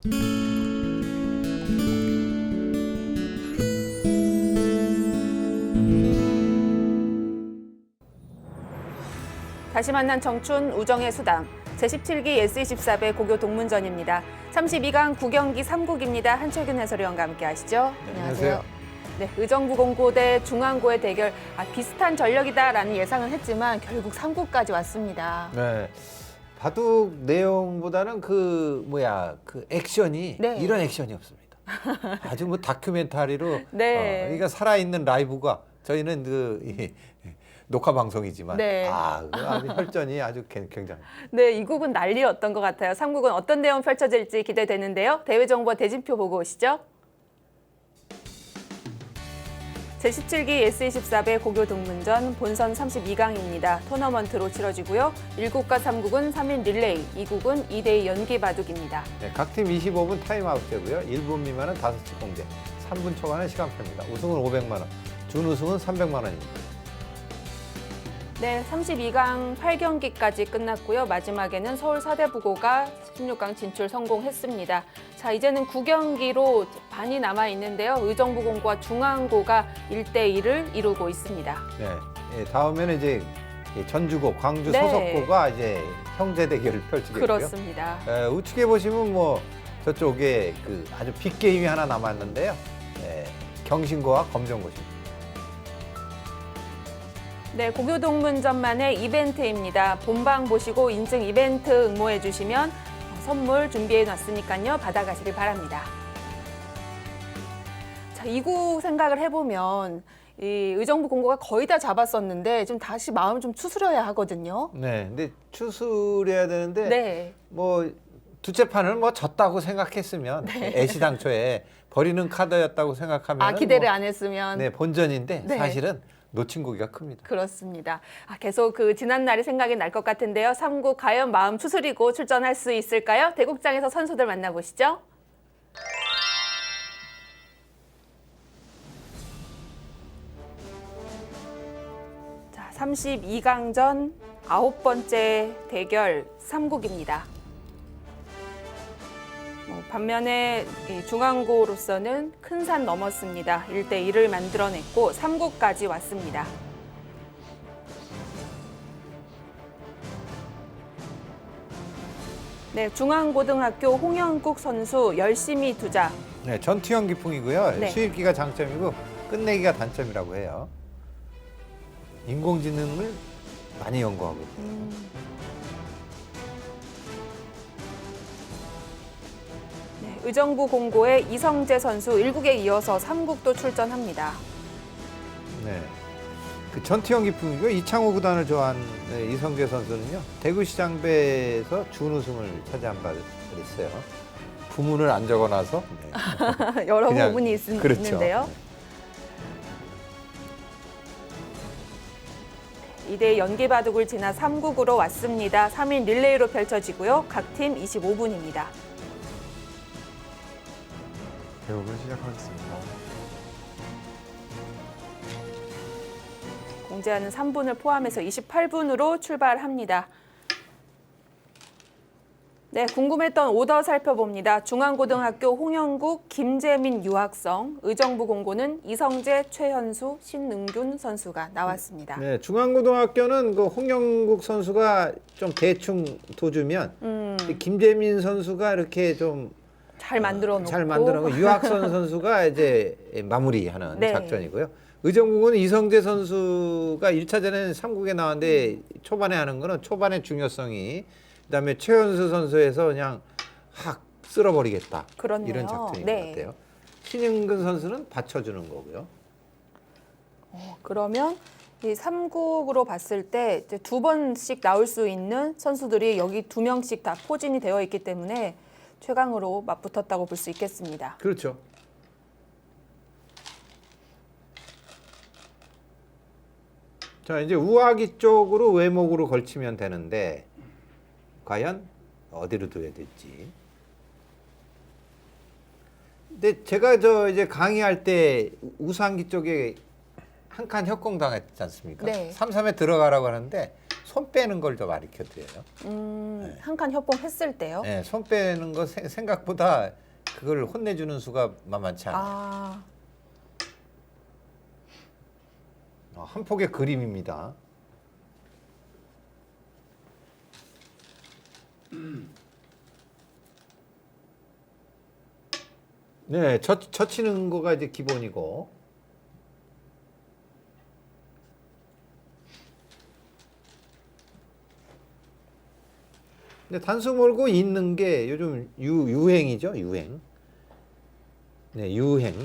다시 만난 청춘 우정의 수당 제17기 S24배 고교 동문전입니다. 32강 9경기 3국입니다. 한철균 해설위원과 함께 하시죠. 안녕하세요. 네, 의정부 공고 대 중앙고의 대결 비슷한 전력이다라는 예상은 했지만 결국 3국까지 왔습니다. 네. 바둑 내용보다는 그 액션이 네. 이런 액션이 없습니다. 아주 뭐 다큐멘터리로 네. 그러니까 살아있는 라이브가 저희는 녹화 방송이지만 네. 아주 혈전이 아주 굉장히. 네, 이 국은 난리였던 것 같아요. 3국은 어떤 내용 펼쳐질지 기대되는데요. 대회 정보 대진표 보고 오시죠. 제17기 S24배 고교 동문전 본선 32강입니다. 토너먼트로 치러지고요. 1국과 3국은 3인 릴레이, 2국은 2대2 연기 바둑입니다. 네, 각 팀 25분 타임아웃되고요. 1분 미만은 5치 공제, 3분 초과는 시간표입니다. 우승은 500만 원, 준우승은 300만 원입니다. 네, 32강 8경기까지 끝났고요. 마지막에는 서울 사대부고가 16강 진출 성공했습니다. 자, 이제는 9경기로 반이 남아있는데요. 의정부 공고와 중앙고가 1대1을 이루고 있습니다. 네, 다음에는 이제 전주고, 광주 네. 소속고가 이제 형제 대결을 펼치겠고요. 그렇습니다. 우측에 보시면 뭐 저쪽에 그 아주 빅게임이 하나 남았는데요. 경신고와 검정고입니다. 네, 고교 동문전만의 이벤트입니다. 본방 보시고 인증 이벤트 응모해 주시면 선물 준비해 놨으니까요. 받아가시길 바랍니다. 자, 2국 생각을 해보면 이 의정부 공고가 거의 다 잡았었는데 좀 다시 마음을 좀 추스려야 하거든요. 네, 근데 추스려야 되는데 네. 뭐 두째 판을 뭐 졌다고 생각했으면 애시당초에 버리는 카드였다고 생각하면 기대를 안 했으면. 네, 본전인데 네. 사실은 놓친 고기가 큽니다. 그렇습니다. 계속 그 지난 날이 생각이 날 것 같은데요. 3국 과연 마음 추스리고 출전할 수 있을까요? 대국장에서 선수들 만나보시죠. 자, 32강전 9번째 대결 3국입니다. 반면에 이 중앙고로서는 큰 산 넘었습니다. 1대1을 만들어냈고 3국까지 왔습니다. 네, 중앙고등학교 홍영국 선수 열심히 두자. 네, 전투형 기풍이고요. 네. 수입기가 장점이고 끝내기가 단점이라고 해요. 인공지능을 많이 연구하고 있어요. 네, 의정부 공고의 이성재 선수 1국에 이어서 3국도 출전합니다. 네. 그 전투형 기풍이고요. 이창호 구단을 좋아하는 이성재 선수는요. 대구시장배에서 준우승을 차지한 바 있어요. 부문을 안 적어놔서 여러 그냥, 부분이 그렇죠. 있는데요. 2대 연기 바둑을 지나 3국으로 왔습니다. 3인 릴레이로 펼쳐지고요. 각 팀 25분입니다. 대국을 시작하겠습니다. 공제하는 3분을 포함해서 28분으로 출발합니다. 네, 궁금했던 오더 살펴봅니다. 중앙고등학교 홍영국, 김재민 유학성, 의정부 공고는 이성재, 최현수, 신능균 선수가 나왔습니다. 네, 중앙고등학교는 그 홍영국 선수가 좀 대충 도주면 김재민 선수가 이렇게 좀 잘 만들어 놓고 잘 만들어놓고 유학선 선수가 이제 마무리하는 네. 작전이고요. 의정부는 이성재 선수가 1차전에는 3국에 나왔는데 초반에 하는 거는 초반의 중요성이 그다음에 최현수 선수에서 그냥 확 쓸어버리겠다. 그렇네요. 이런 작전인 네. 것 같아요. 신영근 선수는 받쳐주는 거고요. 그러면 이 3국으로 봤을 때 이제 2번씩 나올 수 있는 선수들이 여기 2명씩 다 포진이 되어 있기 때문에 최강으로 맞붙었다고 볼 수 있겠습니다. 그렇죠. 자, 이제 우아기 쪽으로 외목으로 걸치면 되는데 과연 어디로 둬야 될지. 근데 제가 이제 강의할 때 우상기 쪽에 한 칸 협공 당했지 않습니까? 네. 3-3에 들어가라고 하는데 손 빼는 걸 더 가르쳐 드려요. 한 칸 협공했을 때요? 네, 손 빼는 거 생각보다 그걸 혼내주는 수가 만만치 않아요. 아, 한 폭의 그림입니다. 네, 젖히는 거가 이제 기본이고. 근데 단수 몰고 있는 게 요즘 유행이죠, 유행. 네, 유행.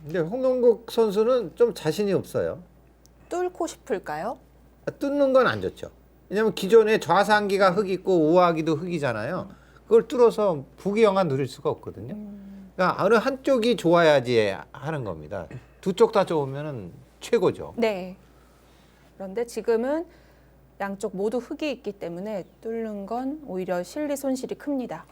근데 홍명국 선수는 좀 자신이 없어요. 뚫고 싶을까요? 뚫는 건 안 좋죠. 왜냐면 기존에 좌상기가 흙 있고 우하기도 흙이잖아요. 그걸 뚫어서 부귀영화 누릴 수가 없거든요. 그러니까 어느 한쪽이 좋아야지 하는 겁니다. 두 쪽 다 좋으면 최고죠. 네. 그런데 지금은 양쪽 모두 흙이 있기 때문에 뚫는 건 오히려 실리 손실이 큽니다.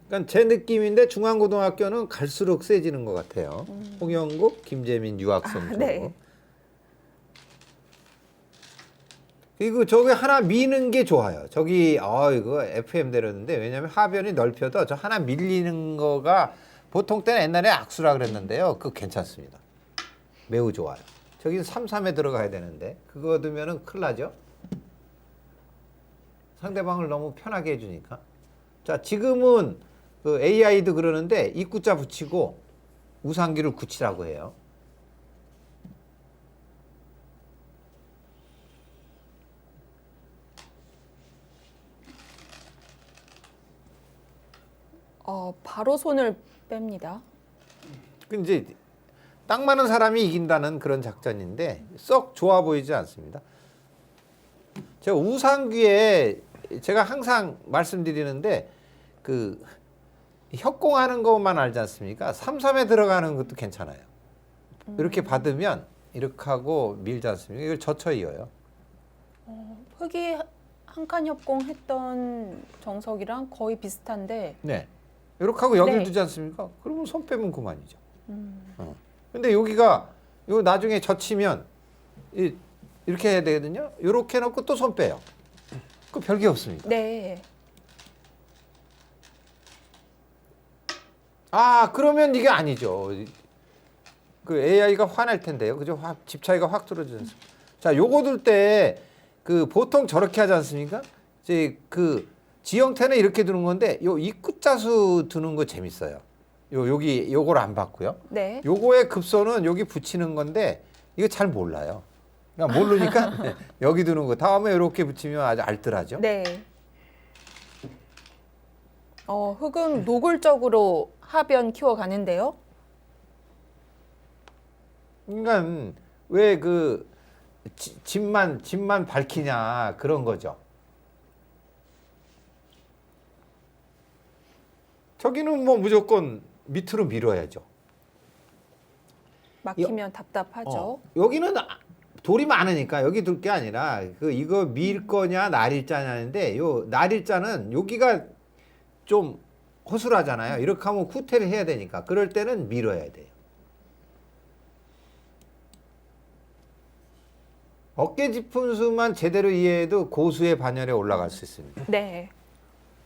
그러니까 제 느낌인데 중앙고등학교는 갈수록 세지는 것 같아요. 홍영국, 김재민 유학생도. 네. 그리고 저기 하나 미는 게 좋아요. 저기 이거 FM 내렸는데 왜냐면 하변이 넓혀도 저 하나 밀리는 거가 보통 때는 옛날에 악수라 그랬는데요. 그거 괜찮습니다. 매우 좋아요. 저기 3-3에 들어가야 되는데 그거 두면은 큰일 나죠. 상대방을 너무 편하게 해주니까. 자, 지금은 그 AI도 그러는데 입구자 붙이고 우상기를 굳히라고 해요. 바로 손을 뺍니다. 그 이제 딱 많은 사람이 이긴다는 그런 작전인데 썩 좋아 보이지 않습니다. 제가 우상귀에 제가 항상 말씀드리는데 그 협공하는 것만 알지 않습니까? 3-3에 들어가는 것도 괜찮아요. 이렇게 받으면 이렇게 하고 밀지 않습니까? 이걸 젖혀 이어요. 흙이 한 칸 협공했던 정석이랑 거의 비슷한데 네. 이렇게 하고 여기를 네. 두지 않습니까? 그러면 손 빼면 그만이죠. 근데 여기가 요 나중에 젖히면 이렇게 해야 되거든요. 이렇게 해놓고 또 손 빼요. 그 별게 없습니다. 네. 그러면 이게 아니죠. 그 AI가 화낼 텐데요. 그죠? 집 차이가 확 떨어지지 않습니까? 자, 요거 둘 때 그 보통 저렇게 하지 않습니까? 이제 그 지형태는 이렇게 두는 건데 요 입구자수 두는 거 재밌어요. 여기 요걸 안 봤고요. 네. 요거의 급소는 여기 붙이는 건데 이거 잘 몰라요. 그러니까 모르니까 여기 두는 거. 다음에 이렇게 붙이면 아주 알뜰하죠. 네. 흙은 노골적으로 하변 키워가는데요. 그러니까 왜 그 집만 밝히냐 그런 거죠. 저기는 뭐 무조건 밑으로 밀어야죠. 막히면 답답하죠. 여기는 돌이 많으니까 여기 둘 게 아니라 이거 밀 거냐 날일자냐인데 요 날일자는 여기가 좀 허술하잖아요. 이렇게 하면 후퇴를 해야 되니까 그럴 때는 밀어야 돼요. 어깨 짚은 수만 제대로 이해해도 고수의 반열에 올라갈 수 있습니다. 네.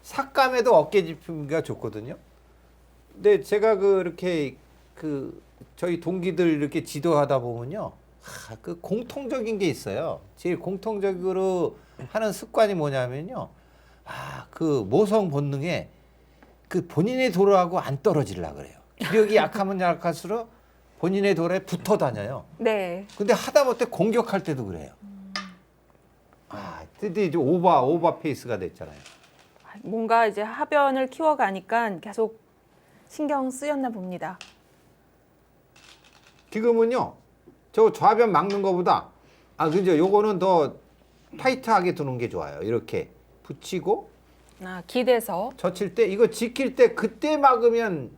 삭감에도 어깨 짚기가 좋거든요. 근데 제가 그렇게 저희 동기들 이렇게 지도하다 보면요. 그 공통적인 게 있어요. 제일 공통적으로 하는 습관이 뭐냐면요. 그 모성 본능에 그 본인의 도로하고 안 떨어지려고 그래요. 기력이 약하면 약할수록 본인의 도로에 붙어 다녀요. 네. 근데 하다못해 공격할 때도 그래요. 근데 이제 오버 페이스가 됐잖아요. 뭔가 이제 하변을 키워가니까 계속 신경 쓰였나 봅니다. 지금은요, 저 좌변 막는 것보다, 그죠? 요거는 더 타이트하게 두는 게 좋아요. 이렇게 붙이고, 기대서. 젖힐 때, 이거 지킬 때, 그때 막으면,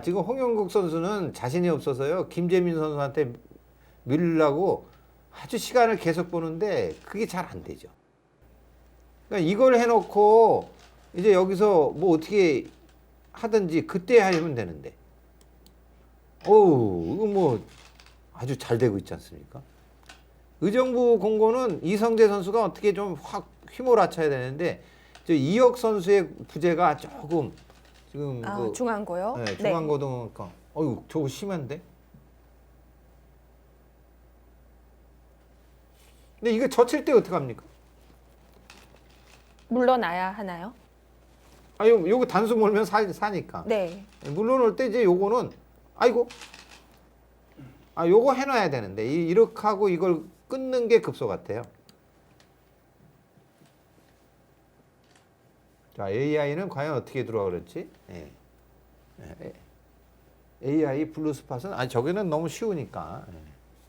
지금 홍영국 선수는 자신이 없어서요, 김재민 선수한테 밀려고 아주 시간을 계속 보는데, 그게 잘 안 되죠. 그러니까 이걸 해놓고, 이제 여기서 뭐 어떻게 하든지 그때 하면 되는데. 이거 뭐 아주 잘 되고 있지 않습니까? 의정부 공고는 이성재 선수가 어떻게 좀 확 휘몰아쳐야 되는데 저 이혁 선수의 부재가 조금 지금 중앙고요. 네, 중앙고등학교. 어유 저거 심한데? 근데 이거 젖힐 때 어떻게 합니까? 물러나야 하나요? 아, 요거 단수 몰면 사니까. 네. 물러놓을 때 이제 요거는 아이고. 아, 요거 해놔야 되는데 이렇게 하고 이걸 끊는 게 급소 같아요. 자, AI는 과연 어떻게 들어와 그랬지? 예. AI 블루스팟은 저기는 너무 쉬우니까.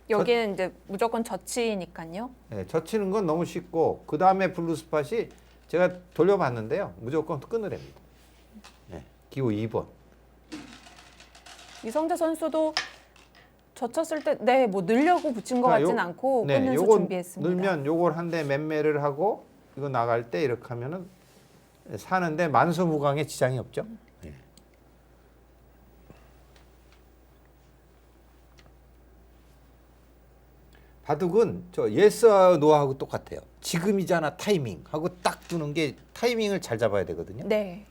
여기는 이제 무조건 젖히니까요. 예, 젖히는 건 너무 쉽고 그 다음에 블루스팟이 제가 돌려봤는데요. 무조건 끊으랍니다. 예, 기호 2번. 이성재 선수도 젖혔을 때 네, 뭐 넣으려고 붙인 것 같진 않고 네, 끊는 수 요거 준비했습니다. 넣으면 요걸 한 대 맴매를 하고 이거 나갈 때 이렇게 하면은 사는데 만수무강에 지장이 없죠. 예. 바둑은 저 예스 노하고 똑같아요. 지금이잖아 타이밍 하고 딱 두는 게 타이밍을 잘 잡아야 되거든요. 네.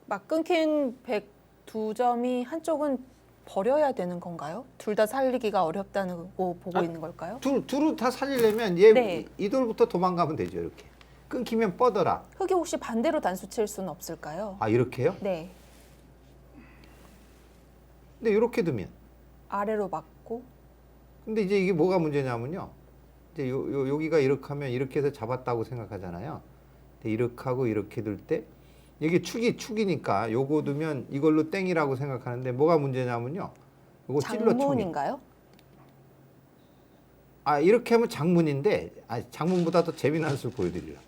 막 끊긴 102점이 한쪽은 버려야 되는 건가요? 둘 다 살리기가 어렵다는 거 보고 있는 걸까요? 둘을 다 살리려면 얘 네. 이돌부터 도망가면 되죠. 이렇게 끊기면 뻗어라. 흑이 혹시 반대로 단수 칠 수는 없을까요? 아 이렇게요? 네. 근데 이렇게 두면 아래로 막고 근데 이제 이게 뭐가 문제냐면요. 이제 여기가 이렇게 하면 이렇게 해서 잡았다고 생각하잖아요. 근데 이렇게 하고 이렇게 둘 때 이게 축이니까 요거 두면 이걸로 땡이라고 생각하는데 뭐가 문제냐면요. 요거 찔러 총이. 장문인가요? 아 이렇게 하면 장문인데 장문보다 더 재미난 수를 보여드리려.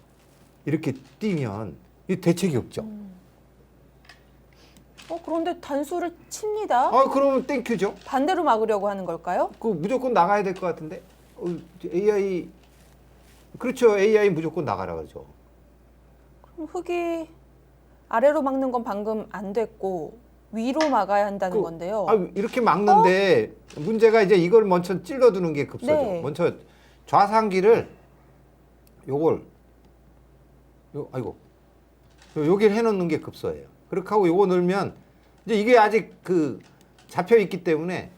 이렇게 뛰면 이 대책이 없죠. 그런데 단수를 칩니다. 그러면 땡큐죠. 반대로 막으려고 하는 걸까요? 그 무조건 나가야 될 것 같은데. AI 그렇죠. AI 무조건 나가라 그러죠. 그럼 흑이 아래로 막는 건 방금 안 됐고 위로 막아야 한다는 건데요. 이렇게 막는데 문제가 이제 이걸 먼저 찔러두는 게 급소죠. 네. 먼저 좌상기를 요걸 여기를 해놓는 게 급소예요. 그렇게 하고 요거 넣으면 이제 이게 아직 그 잡혀 있기 때문에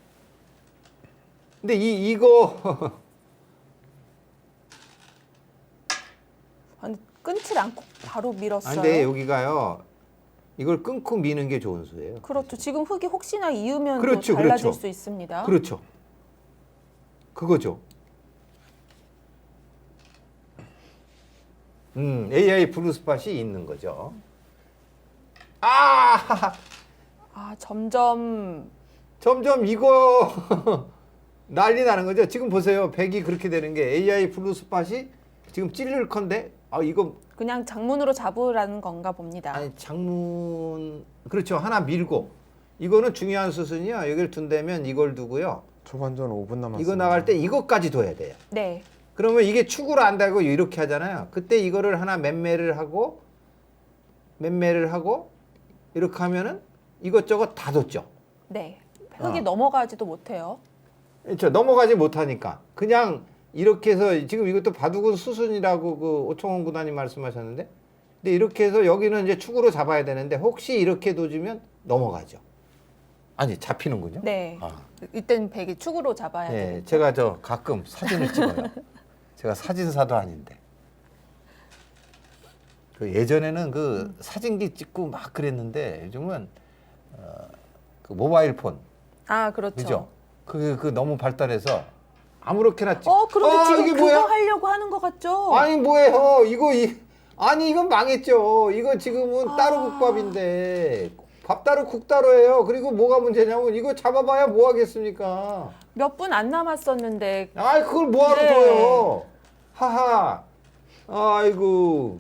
근데 이거 아니, 끊질 않고 바로 밀었어요. 근데 여기가요. 이걸 끊고 미는 게 좋은 수예요. 그렇죠. 지금 흑이 혹시나 이으면 그렇죠, 또 달라질 그렇죠. 수 있습니다. 그렇죠. 그거죠. AI 블루스팟이 있는 거죠. 점점 이거 난리 나는 거죠. 지금 보세요. 100이 그렇게 되는 게 AI 블루스팟이 지금 찔릴 건데 이거 그냥 장문으로 잡으라는 건가 봅니다. 장문 그렇죠. 하나 밀고 이거는 중요한 수순이요. 여기를 둔다면 이걸 두고요. 초반전 5분 남았습니다. 이거 나갈 때 이것까지 둬야 돼요. 네. 그러면 이게 축으로 안 달고 이렇게 하잖아요. 그때 이거를 하나 맴매를 하고 이렇게 하면은 이것저것 다 뒀죠. 네. 흑이 넘어가지도 못해요. 그렇죠. 넘어가지 못하니까 그냥 이렇게 해서 지금 이것도 바둑은 수순이라고 그 오청원 구단이 말씀하셨는데, 근데 이렇게 해서 여기는 이제 축으로 잡아야 되는데 혹시 이렇게 둬주면 넘어가죠. 아니 잡히는군요. 네. 아. 이때는 백이 축으로 잡아야 네, 되겠죠. 제가 가끔 사진을 찍어요. 제가 사진사도 아닌데. 그 예전에는 그 사진기 찍고 막 그랬는데 요즘은 그 모바일 폰, 그렇죠. 그죠? 그 너무 발달해서 아무렇게나 찍. 그런데 지금 이게 그거 뭐야? 하려고 하는 것 같죠? 아니 뭐예요? 이건 망했죠. 이거 지금은 따로 국밥인데 밥 따로 국 따로예요. 그리고 뭐가 문제냐면 이거 잡아봐야 뭐 하겠습니까? 몇 분 안 남았었는데 그걸 뭐하러 네. 둬요? 하하. 아이고.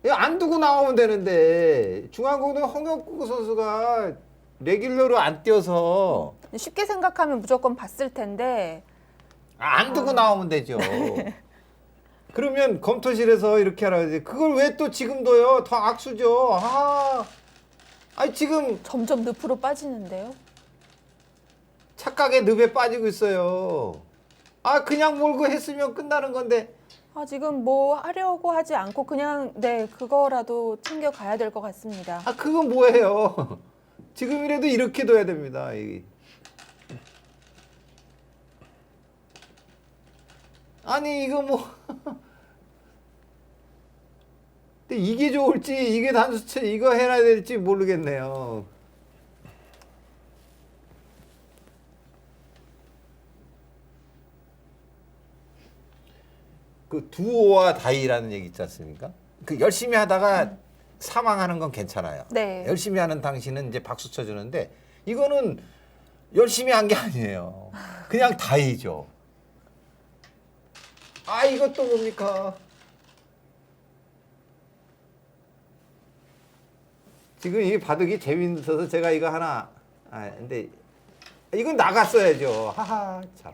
이거 안 두고 나오면 되는데 중앙고등 홍혁구 선수가 레귤러로 안 뛰어서 쉽게 생각하면 무조건 봤을 텐데 안 두고 나오면 되죠. 그러면 검토실에서 이렇게 하라 그러지. 그걸 왜 또 지금 둬요? 더 악수죠. 아니 지금 점점 늪으로 빠지는데요. 착각의 늪에 빠지고 있어요. 그냥 몰고 했으면 끝나는 건데. 지금 뭐 하려고 하지 않고 그냥 네 그거라도 챙겨 가야 될 것 같습니다. 그건 뭐예요? 지금이라도 이렇게 둬야 됩니다. 아니 이거 뭐 근데 이게 좋을지 이게 단수체 이거 해야 될지 모르겠네요. 그 두오와 다이라는 얘기 있지 않습니까? 그 열심히 하다가 사망하는 건 괜찮아요. 네. 열심히 하는 당신은 이제 박수 쳐주는데 이거는 열심히 한 게 아니에요. 그냥 다이죠. 이것도 뭡니까? 지금 이 바둑이 재밌어서 제가 이거 하나 근데 이건 나갔어야죠. 참.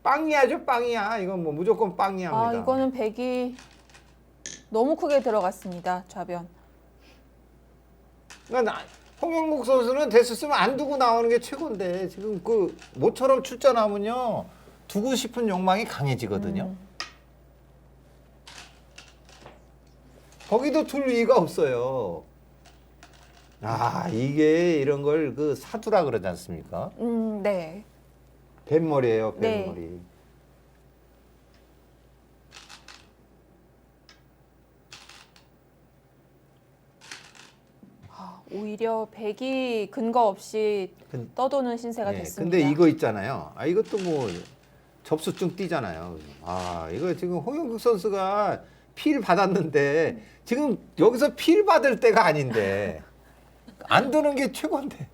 빵이야죠, 빵이야. 이건 뭐 무조건 빵이야입니다. 이거는 백이 너무 크게 들어갔습니다. 좌변. 그러니까 홍영국 선수는 됐었으면 안 두고 나오는 게 최고인데 지금 그 모처럼 출전하면요 두고 싶은 욕망이 강해지거든요. 거기도 둘 이유가 없어요. 이게 이런 걸 그 사두라 그러지 않습니까? 네. 뱀머리예요, 네. 뱀머리. 오히려 백이 근거 없이 떠도는 신세가 됐습니다. 근데 이거 있잖아요. 이것도 뭐 접수증 띄잖아요. 이거 지금 홍영국 선수가 필 받았는데 지금 여기서 필 받을 때가 아닌데 안 두는 게 최고인데.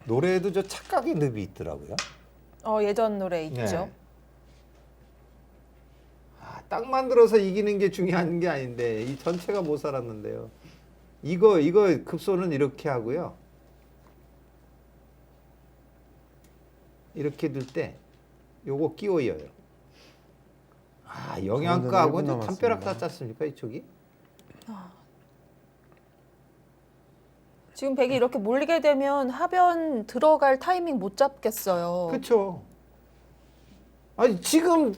노래에도 저 착각의 늪이 있더라고요. 예전 노래 있죠. 네. 딱 만들어서 이기는 게 중요한 게 아닌데 이 전체가 못 살았는데요. 이거 급소는 이렇게 하고요. 이렇게 들 때 요거 끼워요. 영양가하고 저는 1분 담벼락 남았습니다. 닿지 않습니까 이쪽이? 지금 백이 이렇게 몰리게 되면 하변 들어갈 타이밍 못 잡겠어요. 그렇죠. 지금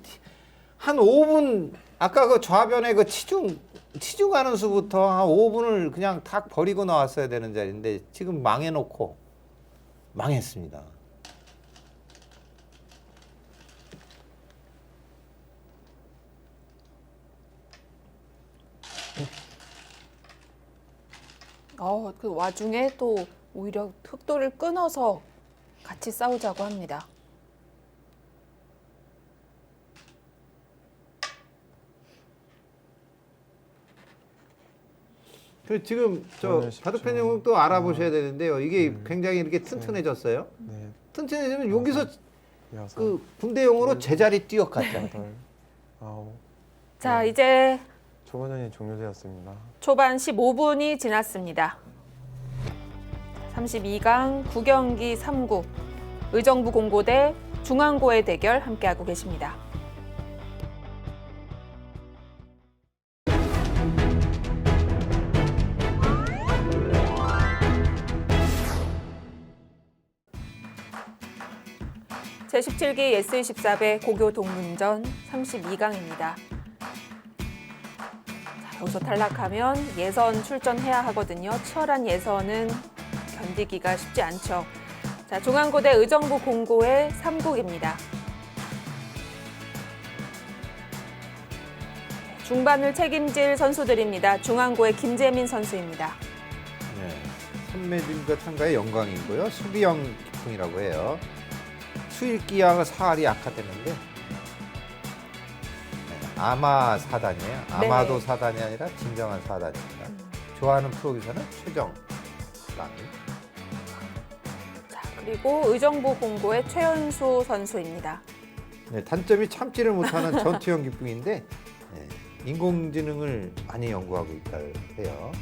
한 5분 아까 그 좌변에 그 치중하는 수부터 한 5분을 그냥 탁 버리고 나왔어야 되는 자리인데 지금 망해놓고 망했습니다. 그 와중에 또 오히려 흑도를 끊어서 같이 싸우자고 합니다. 지금 저 오늘 쉽죠. 바둑팬 영웅도 알아보셔야 되는데요. 이게 굉장히 이렇게 튼튼해졌어요. 네, 튼튼해지면 여기서 여섯, 그 군대용으로 제자리 뛰어갔잖아요. 여덟, 아홉. 자, 이제 초반전이 종료되었습니다. 초반 15분이 지났습니다. 32강 9경기 3구 의정부 공고대 중앙고의 대결 함께하고 계십니다. 제17기 S24배 고교 동문전 32강입니다. 여기서 탈락하면 예선 출전해야 하거든요. 치열한 예선은 견디기가 쉽지 않죠. 자, 중앙고대 의정부 공고의 3국입니다. 중반을 책임질 선수들입니다. 중앙고의 김재민 선수입니다. 선매진과 참가의 영광이고요. 수비형 기풍이라고 해요. 수일기와 사할이 악화되는데 아마 사단이에요. 아마도 네. 사단이 아니라 진정한 사단입니다. 좋아하는 프로기사는 최정란. 자, 그리고 의정부 공고의 최연수 선수입니다. 단점이 참지를 못하는 전투형 기풍인데 인공지능을 많이 연구하고 있다 해요.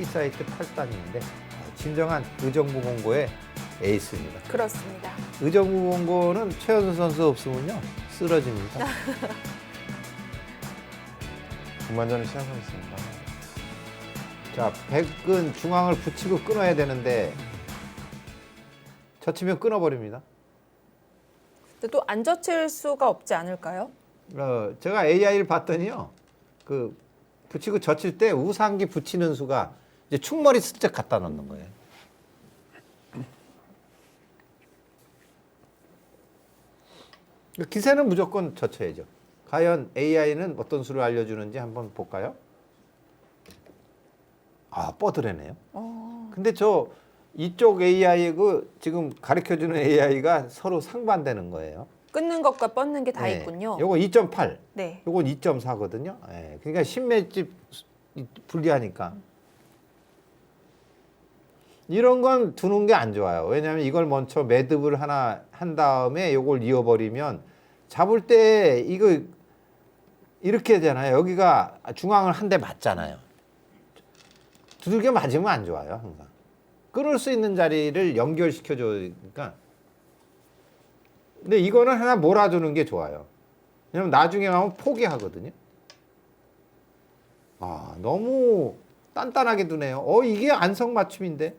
T사이트 8단인데 진정한 의정부 공고의 에이스입니다. 그렇습니다. 의정부 공고는 최연소 선수 없으면요 쓰러집니다. 동반전을 시작하겠습니다. 자, 백은 중앙을 붙이고 끊어야 되는데 젖히면 끊어버립니다. 근데 또 안 젖힐 수가 없지 않을까요? 제가 AI를 봤더니요, 그 붙이고 젖힐 때 우상기 붙이는 수가 이제 충머리 슬쩍 갖다 놓는 거예요. 기세는 무조건 젖혀야죠. 과연 AI는 어떤 수를 알려주는지 한번 볼까요? 아, 뻗으래네요. 근데 저 이쪽 AI고 지금 가르쳐주는 AI가 서로 상반되는 거예요. 끊는 것과 뻗는 게 다 네. 있군요. 요거 2.8, 네. 요건 2.4거든요. 예, 그러니까 10맷집 불리하니까. 이런 건 두는 게 안 좋아요. 왜냐하면 이걸 먼저 매듭을 하나 한 다음에 요걸 이어버리면 잡을 때 이거 이렇게 되잖아요. 여기가 중앙을 한 대 맞잖아요. 두들겨 맞으면 안 좋아요. 항상. 끊을 수 있는 자리를 연결시켜 줘니까. 근데 이거는 하나 몰아주는 게 좋아요. 왜냐면 나중에 가면 포기하거든요. 아, 너무 단단하게 두네요. 이게 안성맞춤인데.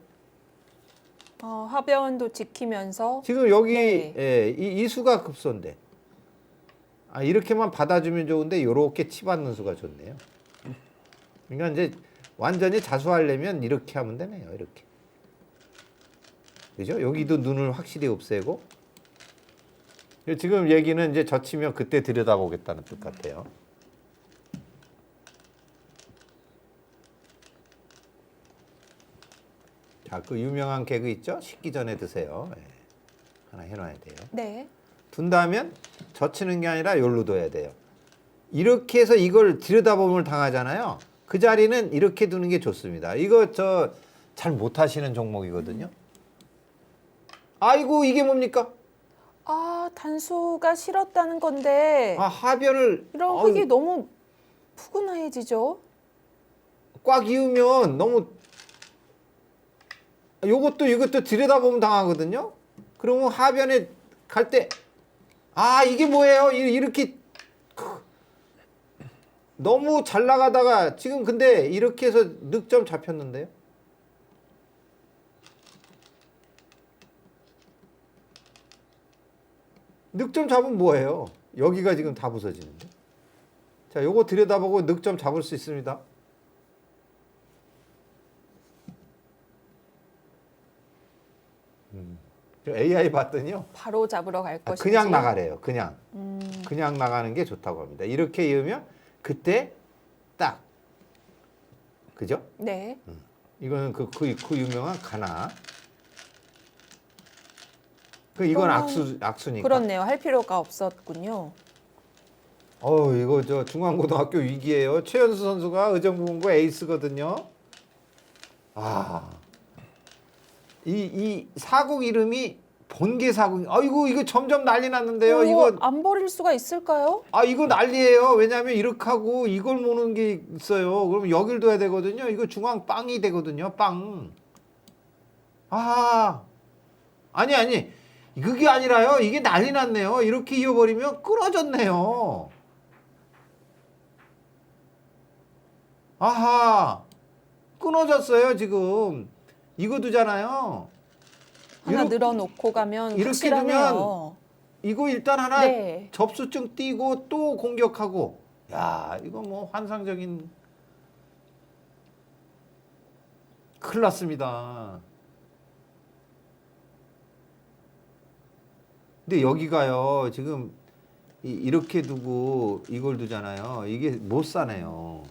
하변도 지키면서 지금 여기 네. 예, 이 수가 급소인데. 아, 이렇게만 받아주면 좋은데 요렇게 치받는 수가 좋네요. 그러니까 이제 완전히 자수하려면 이렇게 하면 되네요. 이렇게. 그죠? 여기도 눈을 확실히 없애고. 지금 얘기는 이제 젖히면 그때 들여다보겠다는 뜻 같아요. 자, 그 유명한 개그 있죠? 식기 전에 드세요. 예. 하나 해놔야 돼요. 네. 둔다면 젖히는 게 아니라 여기로 둬야 돼요. 이렇게 해서 이걸 들여다보면 당하잖아요. 그 자리는 이렇게 두는 게 좋습니다. 이거 저 잘 못하시는 종목이거든요. 아이고, 이게 뭡니까? 단수가 싫었다는 건데 아, 하변을 이런 어우, 흙이 너무 푸근해지죠. 꽉 이으면 너무 이것도 들여다보면 당하거든요. 그러면 하변에 갈 때 이게 뭐예요? 이렇게 너무 잘 나가다가 지금 근데 이렇게 해서 늑점 잡혔는데요. 늑점 잡으면 뭐예요? 여기가 지금 다 부서지는데. 자, 요거 들여다보고 늑점 잡을 수 있습니다. AI 봤더니요. 바로 잡으러 갈 것이지. 그냥 나가래요. 그냥 나가는 게 좋다고 합니다. 이렇게 이으면 그때 딱 그죠? 네. 이거는 그 유명한 가나. 이건 악수니까. 그렇네요. 할 필요가 없었군요. 이거 저 중앙고등학교 위기예요. 최연수 선수가 의정부공고 에이스거든요. 이 사국 이름이 번개 사국. 아이고, 이거 점점 난리 났는데요. 이거 안 버릴 수가 있을까요? 이거 난리예요. 왜냐하면 이렇게 하고 이걸 모는 게 있어요. 그러면 여길 둬야 되거든요. 이거 중앙 빵이 되거든요. 빵. 아니. 그게 아니라요. 이게 난리 났네요. 이렇게 이어버리면 끊어졌네요. 끊어졌어요, 지금. 이거 두잖아요. 하나 늘어놓고 가면 이렇게 확실하네요. 이거 일단 하나 네. 접수증 띄고 또 공격하고. 야, 이거 뭐 환상적인. 큰일 났습니다. 근데 여기가요, 지금 이렇게 두고 이걸 두잖아요. 이게 못 사네요.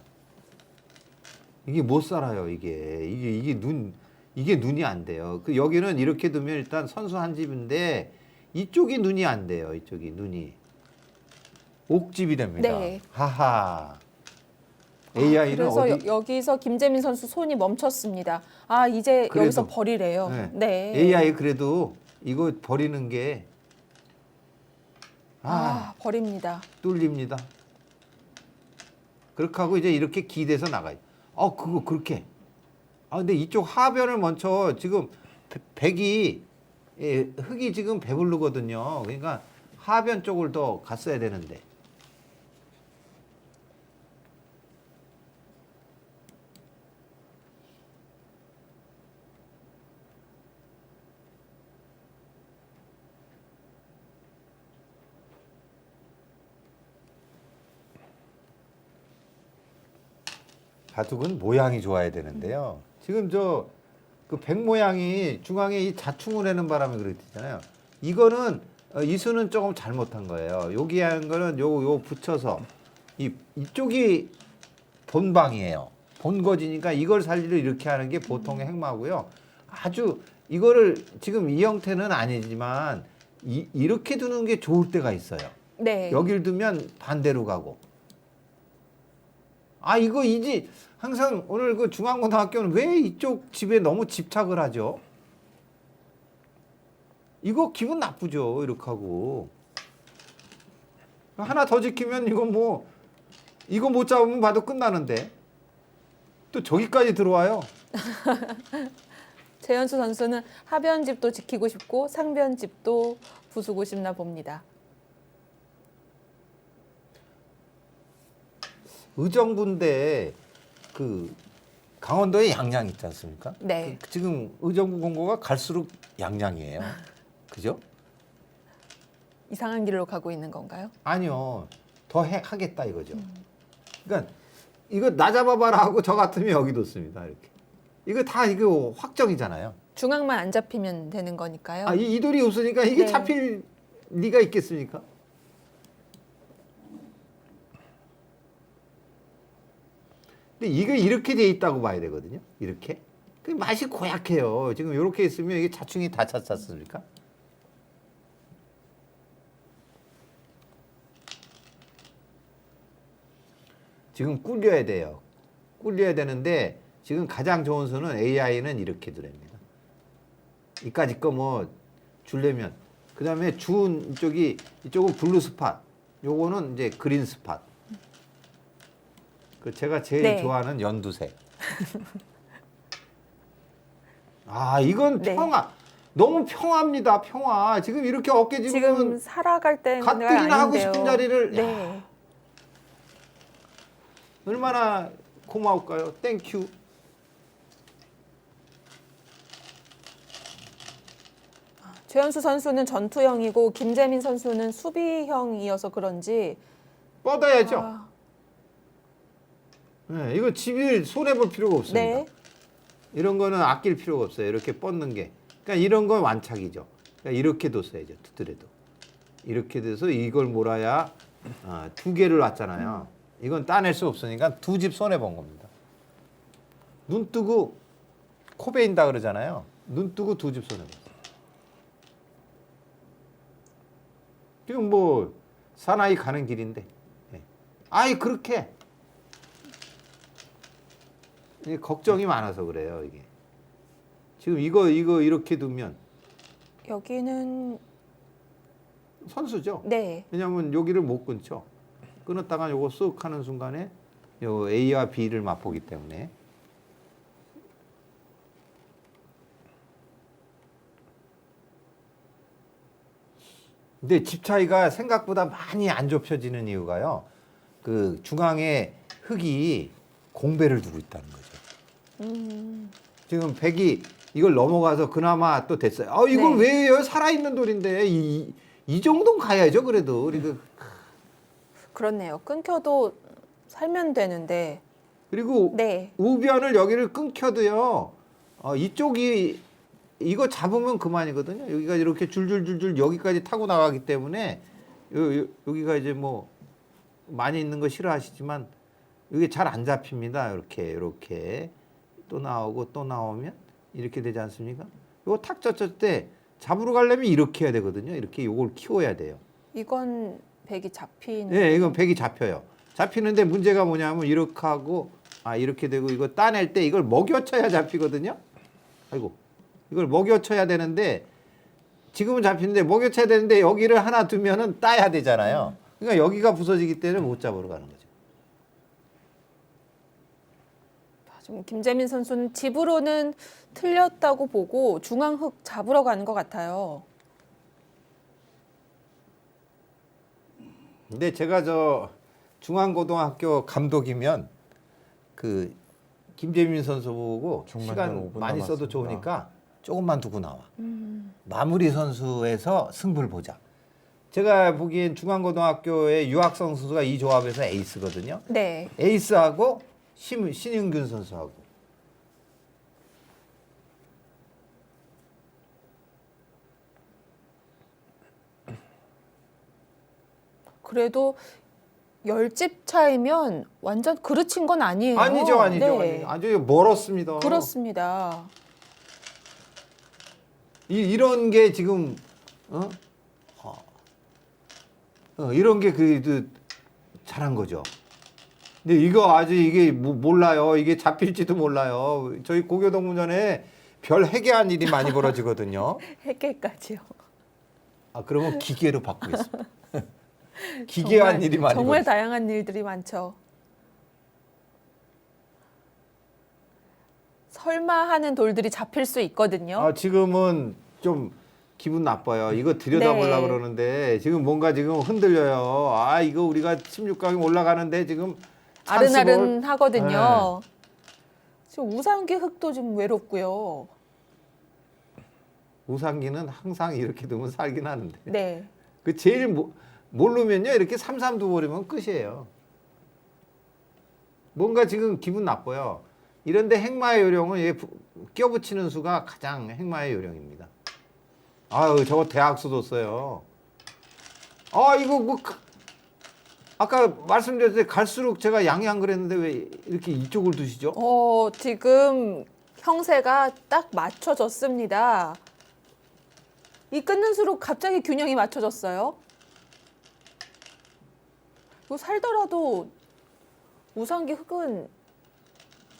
이게 못 살아요, 이게 눈이 안 돼요. 여기는 이렇게 두면 일단 선수 한 집인데 이쪽이 눈이 안 돼요. 이쪽이 눈이 옥집이 됩니다. 네. 하하. AI는 그래서 어디? 여기서 김재민 선수 손이 멈췄습니다. 이제 그래도. 여기서 버리래요. 네. AI 그래도 이거 버리는 게 버립니다. 뚫립니다. 그렇게 하고 이제 이렇게 기대서 나가요. 그거 그렇게 아 근데 이쪽 하변을 먼저 지금 백이 흙이 지금 배부르거든요. 그러니까 하변 쪽을 더 갔어야 되는데. 바둑은 모양이 좋아야 되는데요. 지금 저 그 백 모양이 중앙에 이 자충을 하는 바람에 그랬잖아요. 이거는 이수는 조금 잘못한 거예요. 여기 한 거는 요 붙여서 이쪽이 본방이에요. 본거지니까 이걸 살리려 이렇게 하는 게 보통의 행마고요. 아주 이거를 지금 이 형태는 아니지만 이렇게 두는 게 좋을 때가 있어요. 네. 여길 두면 반대로 가고. 아 이거 이지 항상 오늘 그 중앙고등학교는 왜 이쪽 집에 너무 집착을 하죠? 이거 기분 나쁘죠 이렇게 하고. 하나 더 지키면 이거 뭐 이거 못 잡으면 봐도 끝나는데 또 저기까지 들어와요. 최연수 선수는 하변집도 지키고 싶고 상변집도 부수고 싶나 봅니다. 의정부인데 그 강원도에 양양 있지 않습니까? 네. 지금 의정부 공고가 갈수록 양양이에요. 그죠? 이상한 길로 가고 있는 건가요? 아니요. 더 하겠다 이거죠. 그러니까 이거 나 잡아봐라 하고 저 같으면 여기 뒀습니다. 이렇게. 이거 다 이거 확정이잖아요. 중앙만 안 잡히면 되는 거니까요. 아, 이 돌이 없으니까 이게 네. 잡힐 리가 있겠습니까? 근데 이게 이렇게 돼 있다고 봐야 되거든요. 이렇게. 그 맛이 고약해요. 지금 이렇게 있으면 이게 자충이 다 찼지 않습니까? 지금 꿀려야 돼요. 꿀려야 되는데 지금 가장 좋은 수는 AI는 이렇게 두랍니다. 이까짓 거 뭐 줄려면 그 다음에 준 이쪽은 블루 스팟, 요거는 이제 그린 스팟. 그 제가 제일 네. 좋아하는 연두색. 아 이건 네. 평화. 너무 평화입니다. 평화. 지금 이렇게 어깨 지금 집으면 살아갈 때가 가뜩이나 하고 아닌데요. 싶은 자리를 네. 얼마나 고마울까요? 땡큐. 최연수 선수는 전투형이고 김재민 선수는 수비형이어서 그런지 뻗어야죠. 아, 네, 이거 집을 손해 볼 필요가 없습니다. 네. 이런 거는 아낄 필요가 없어요. 이렇게 뻗는 게. 그러니까 이런 건 완착이죠. 그러니까 이렇게 뒀어야죠. 두드려도. 이렇게 돼서 이걸 몰아야 두 개를 놨잖아요. 이건 따낼 수 없으니까 두 집 손해 본 겁니다. 눈 뜨고 코 베인다 그러잖아요. 눈 뜨고 두 집 손해 봤어요. 지금 뭐 사나이 가는 길인데. 네. 아이 그렇게. 이게 걱정이 많아서 그래요, 이게. 지금 이거 이렇게 두면 여기는 선수죠. 네. 왜냐하면 여기를 못 끊죠. 끊었다가 요거 쓱 하는 순간에 요 A와 B를 맛보기 때문에. 근데 집 차이가 생각보다 많이 안 좁혀지는 이유가요. 그 중앙에 흙이 공배를 두고 있다는 거죠. 지금 백이 이걸 넘어가서 그나마 또 됐어요. 이건 네. 왜요? 살아있는 돌인데 이 정도는 가야죠. 그래도 그렇네요. 끊겨도 살면 되는데. 그리고 네. 우변을 여기를 끊겨도요. 이쪽이 이거 잡으면 그만이거든요. 여기가 이렇게 줄줄줄줄 여기까지 타고 나가기 때문에 여기가 이제 뭐 많이 있는 거 싫어하시지만 이게 잘 안 잡힙니다. 이렇게 또 나오고 또 나오면 이렇게 되지 않습니까? 이거 탁 젖을 때 잡으러 가려면 이렇게 해야 되거든요. 이렇게 요걸 키워야 돼요. 이건 백이 잡히는. 네, 이건 백이 잡혀요. 잡히는데 문제가 뭐냐면 이렇게 하고 이렇게 되고 이거 따낼 때 이걸 먹여쳐야 잡히거든요. 아이고 이걸 먹여쳐야 되는데 지금은 잡히는데 먹여쳐야 되는데 여기를 하나 두면은 따야 되잖아요. 그러니까 여기가 부서지기 때문에 못 잡으러 가는 거죠. 지금 김재민 선수는 집으로는 틀렸다고 보고 중앙흙 잡으러 가는 것 같아요. 근데 제가 저 중앙고등학교 감독이면 그 김재민 선수 보고 중반전 시간 5분 많이 써도 남았습니다. 좋으니까 조금만 두고 나와. 마무리 선수에서 승부를 보자. 제가 보기엔 중앙고등학교의 유학생 선수가 이 조합에서 에이스거든요. 네. 에이스하고 신윤균 선수하고. 그래도 10집 차이면 완전 그르친 건 아니에요. 아니죠. 네. 아주 멀었습니다. 그렇습니다. 이런 게 지금 이런 게 그 잘한 거죠. 근데 이거 아직 이게 몰라요. 이게 잡힐지도 몰라요. 저희 고교동문전에 별 해괴한 일이 많이 벌어지거든요. 해결까지요. 아 그러면 기계로 바꾸겠습니다. 기괴한 일이 많이 정말 벌어져. 다양한 일들이 많죠. 설마 하는 돌들이 잡힐 수 있거든요. 아 지금은 좀 기분 나빠요. 이거 들여다보려고 네. 그러는데 지금 뭔가 지금 흔들려요. 아 이거 우리가 16강에 올라가는데 지금 아른아른 하거든요. 지금 우상기 흙도 좀 외롭고요. 우상기는 항상 이렇게 두면 살긴 하는데 네. 그 제일 모르면요 이렇게 삼삼두 버리면 끝이에요. 뭔가 지금 기분 나빠요. 이런데 행마의 요령은 얘 껴붙이는 수가 가장 행마의 요령입니다. 아유 저거 대학수 뒀어요. 아 이거 뭐 아까 말씀드렸을 때 갈수록 제가 양양 그랬는데 왜 이렇게 이쪽을 두시죠? 지금 형세가 딱 맞춰졌습니다. 이 끊는 수로 갑자기 균형이 맞춰졌어요. 이거 살더라도 우상기 흙은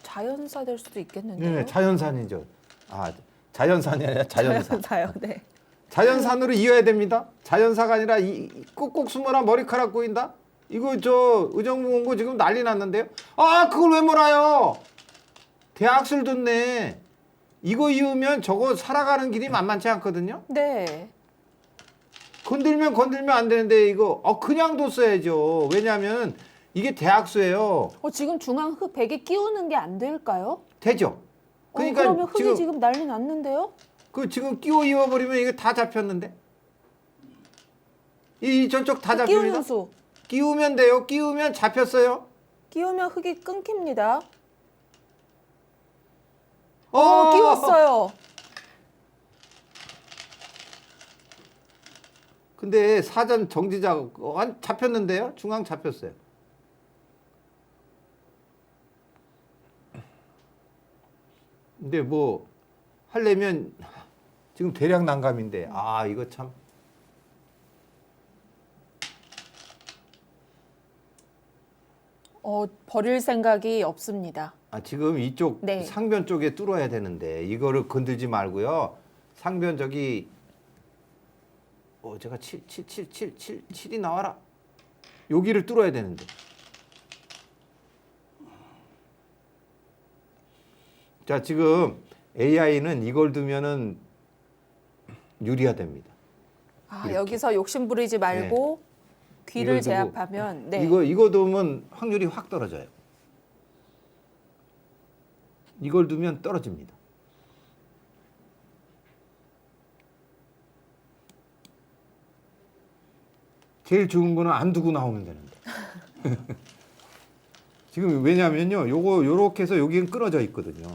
자연사 될 수도 있겠는데요. 네, 자연산이죠. 아 자연산이 아니라 자연산. 자연사요. 네. 자연산으로 이어야 됩니다. 자연사가 아니라 꼭꼭 숨어라 머리카락 보인다. 이거 저 의정부 공고 지금 난리 났는데요. 아 그걸 왜 몰아요? 대학술 듣네. 이거 이으면 저거 살아가는 길이 만만치 않거든요. 네. 건들면 안 되는데 이거 그냥 뒀어야죠. 왜냐하면 이게 대학수예요. 지금 중앙 흙 벽에 끼우는 게 안 될까요? 되죠. 그러니까 그러면 흙이 지금 난리 났는데요? 지금 끼워 이어버리면 이게 다 잡혔는데. 이 저쪽 다 잡힙니다. 끼우는 수. 끼우면 돼요. 끼우면 잡혔어요. 끼우면 흙이 끊깁니다. 어, 끼웠어요. 근데 사전 정지자 잡혔는데요. 중앙 잡혔어요. 근데 뭐 하려면 지금 대략 난감인데 이거 참 버릴 생각이 없습니다. 지금 이쪽 네. 상변 쪽에 뚫어야 되는데 이거를 건들지 말고요. 상변 저기 제가 7이 나와라. 여기를 뚫어야 되는데. 자, 지금 AI는 이걸 두면은 유리화됩니다. 이렇게. 여기서 욕심 부리지 말고 귀를 이걸 두고 제압하면 네. 이거 두면 확률이 확 떨어져요. 이걸 두면 떨어집니다. 제일 좋은 거는 안 두고 나오면 되는데. 지금 왜냐면요. 요거 요렇게 해서 여기는 끊어져 있거든요.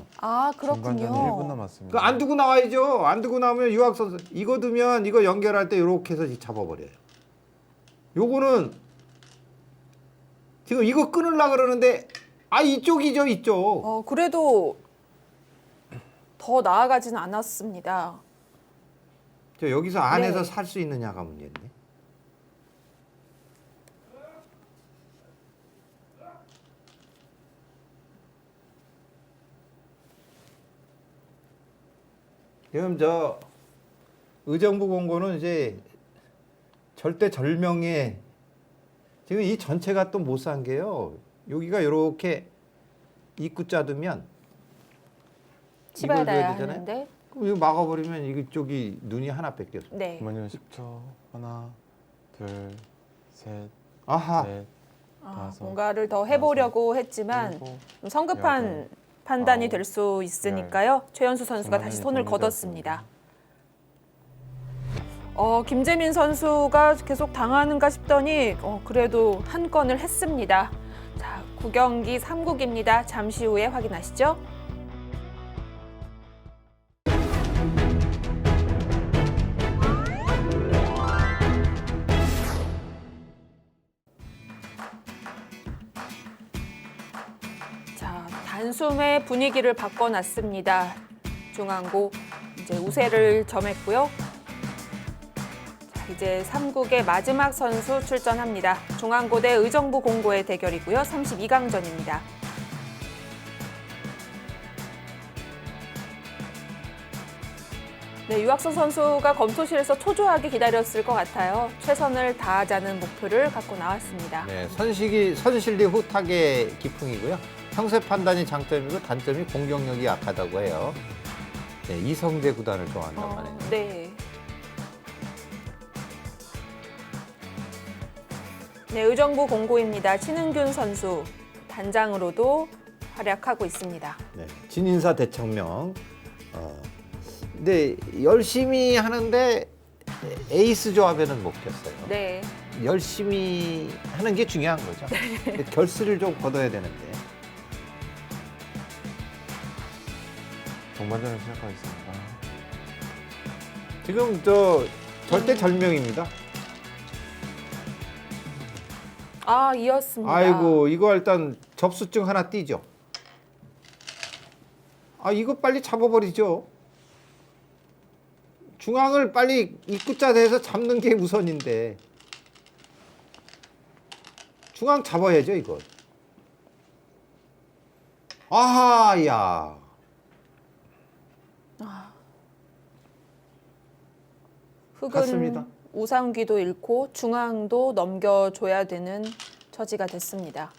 중반전 1분 그렇군요. 남았습니다. 안 두고 나와야죠. 안 두고 나오면 유학선수 이거 두면 이거 연결할 때 요렇게 해서 잡아버려요. 요거는 지금 이거 끊으려고 그러는데 이쪽이죠, 이쪽. 그래도 더 나아가지는 않았습니다. 저 여기서 안에서 네. 살 수 있느냐가 문제인데. 지금 저 의정부 공고는 이제 절대절명의 지금 이 전체가 또 못 산 게요. 여기가 이렇게 입구 짜두면 치받아야 줘야 되잖아요. 하는데. 그럼 이거 막아버리면 이쪽이 눈이 하나 뺏겼어. 네. 그만전 10초. 하나, 둘, 셋, 아하. 넷, 다섯, 뭔가를 더 해보려고 했지만 일곱, 좀 성급한 여덟, 판단이 아홉, 될 수 있으니까요. 최연수 선수가 다시 정말 손을 많이 걷었습니다. 김재민 선수가 계속 당하는가 싶더니 그래도 한 건을 했습니다. 자, 9경기 3국입니다. 잠시 후에 확인하시죠. 자, 단숨에 분위기를 바꿔놨습니다. 중앙고 이제 우세를 점했고요. 자, 이제 3국의 마지막 선수 출전합니다. 중앙고 대 의정부 공고의 대결이고요. 32강전입니다. 네, 유학선 선수가 검토실에서 초조하게 기다렸을 것 같아요. 최선을 다하자는 목표를 갖고 나왔습니다. 네, 선실리 후타의 기풍이고요. 형세 판단이 장점이고 단점이 공격력이 약하다고 해요. 네, 이성재 구단을 좋아한다고 하네요. 네. 네, 의정부 공고입니다. 신은균 선수 단장으로도 활약하고 있습니다. 네, 진인사 대청명. 근데 열심히 하는데 에이스 조합에는 못 꼈어요. 네. 열심히 하는 게 중요한 거죠. 근데 결실을 좀 거둬야 되는데. 동반전을 시작하겠습니다. 지금 절대절명입니다. 이었습니다. 아이고, 이거 일단 접수증 하나 띄죠. 이거 빨리 잡아버리죠. 중앙을 빨리 입구자 대서 잡는 게 우선인데. 중앙 잡아야죠, 이거. 야. 흙은 갔습니다. 우상귀도 잃고 중앙도 넘겨줘야 되는 처지가 됐습니다.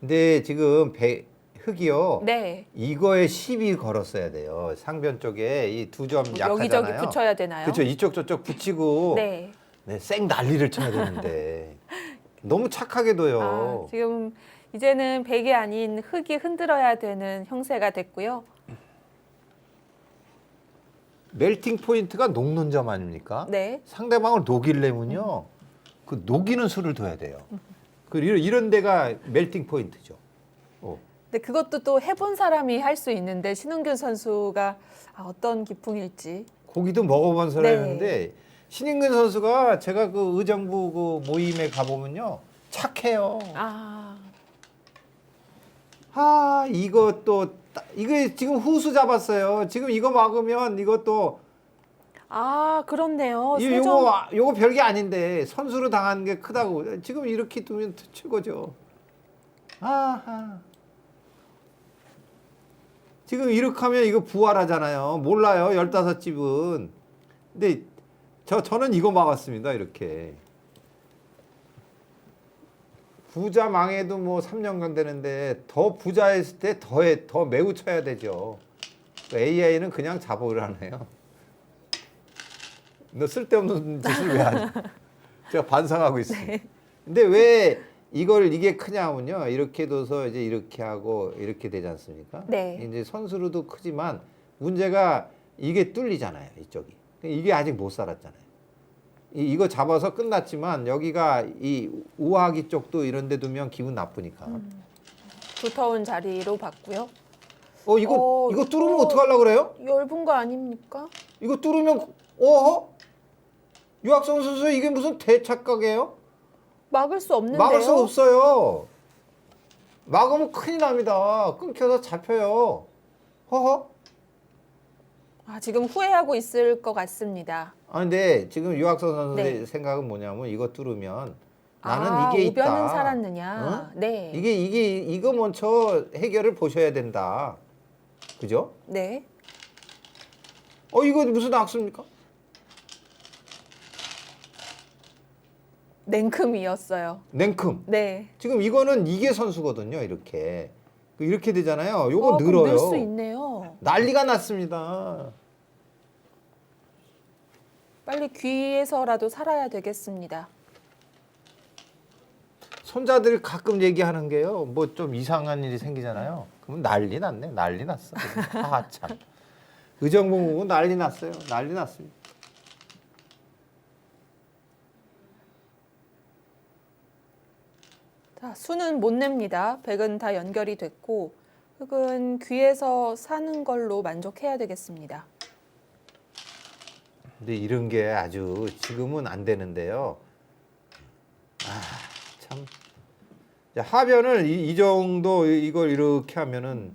근데 지금 흙이요. 네. 이거에 10이 걸었어야 돼요. 상변 쪽에 이 두 점 약하잖아요. 여기저기 붙여야 되나요? 그렇죠. 이쪽 저쪽 붙이고 네. 네, 쌩 난리를 쳐야 되는데 너무 착하게 둬요. 지금 이제는 백이 아닌 흙이 흔들어야 되는 형세가 됐고요. 멜팅 포인트가 녹는 점 아닙니까? 네. 상대방을 녹이려면요. 그 녹이는 수를 둬야 돼요. 이런 데가 멜팅 포인트죠. 근데 그것도 또 해본 사람이 할 수 있는데 신은균 선수가 어떤 기풍일지. 고기도 먹어본 네. 사람인데 신인근 선수가 제가 그 의정부 그 모임에 가보면요. 착해요. 이거 지금 후수 잡았어요. 지금 이거 막으면 이것도 그렇네요. 요거 별게 아닌데 선수로 당하는 게 크다고. 지금 이렇게 두면 최고죠. 지금 이렇게 하면 이거 부활하잖아요. 몰라요. 15집은. 근데 저는 이거 막았습니다. 이렇게. 부자 망해도 뭐 3년간 되는데 더 부자했을 때 더 매우 쳐야 되죠. AI는 그냥 잡으라네요. 너 쓸데없는 짓을 왜 하냐. 제가 반성하고 있어요. 네. 근데 왜 이게 크냐면요. 이렇게 둬서 이제 이렇게 하고 이렇게 되지 않습니까? 네. 이제 선수로도 크지만 문제가 이게 뚫리잖아요. 이쪽이. 이게 아직 못 살았잖아요. 이거 잡아서 끝났지만 여기가 이 우아기 쪽도 이런 데 두면 기분 나쁘니까. 두터운 자리로 봤고요. 이거 뚫으면 어떡하려고 그래요? 얇은 거 아닙니까? 이거 뚫으면 유학선 선수 이게 무슨 대착각이에요? 막을 수 없는데요. 막을 수 없어요. 막으면 큰일 납니다. 끊겨서 잡혀요. 허허. 지금 후회하고 있을 것 같습니다. 근데 지금 유학선 선수의 네. 생각은 뭐냐면 이거 뚫으면 나는 이게 우변은 있다. 살았느냐. 응? 네. 이거 먼저 해결을 보셔야 된다. 그죠? 네. 이거 무슨 악수입니까? 냉큼이었어요. 냉큼. 네. 지금 이거는 이게 선수거든요. 이렇게 되잖아요. 요거 그럼 늘어요. 늘 수 있네요. 난리가 났습니다. 빨리 귀에서라도 살아야 되겠습니다. 손자들이 가끔 얘기하는 게요. 뭐 좀 이상한 일이 생기잖아요. 그러면 난리 났네. 난리 났어. 아 참. 의정부 보고 난리 났어요. 난리 났습니다. 자, 수는 못 냅니다. 백은 다 연결이 됐고 흑은 귀에서 사는 걸로 만족해야 되겠습니다. 근데 이런 게 아주 지금은 안 되는데요. 아, 참. 자, 하변을 이 정도 이걸 이렇게 하면은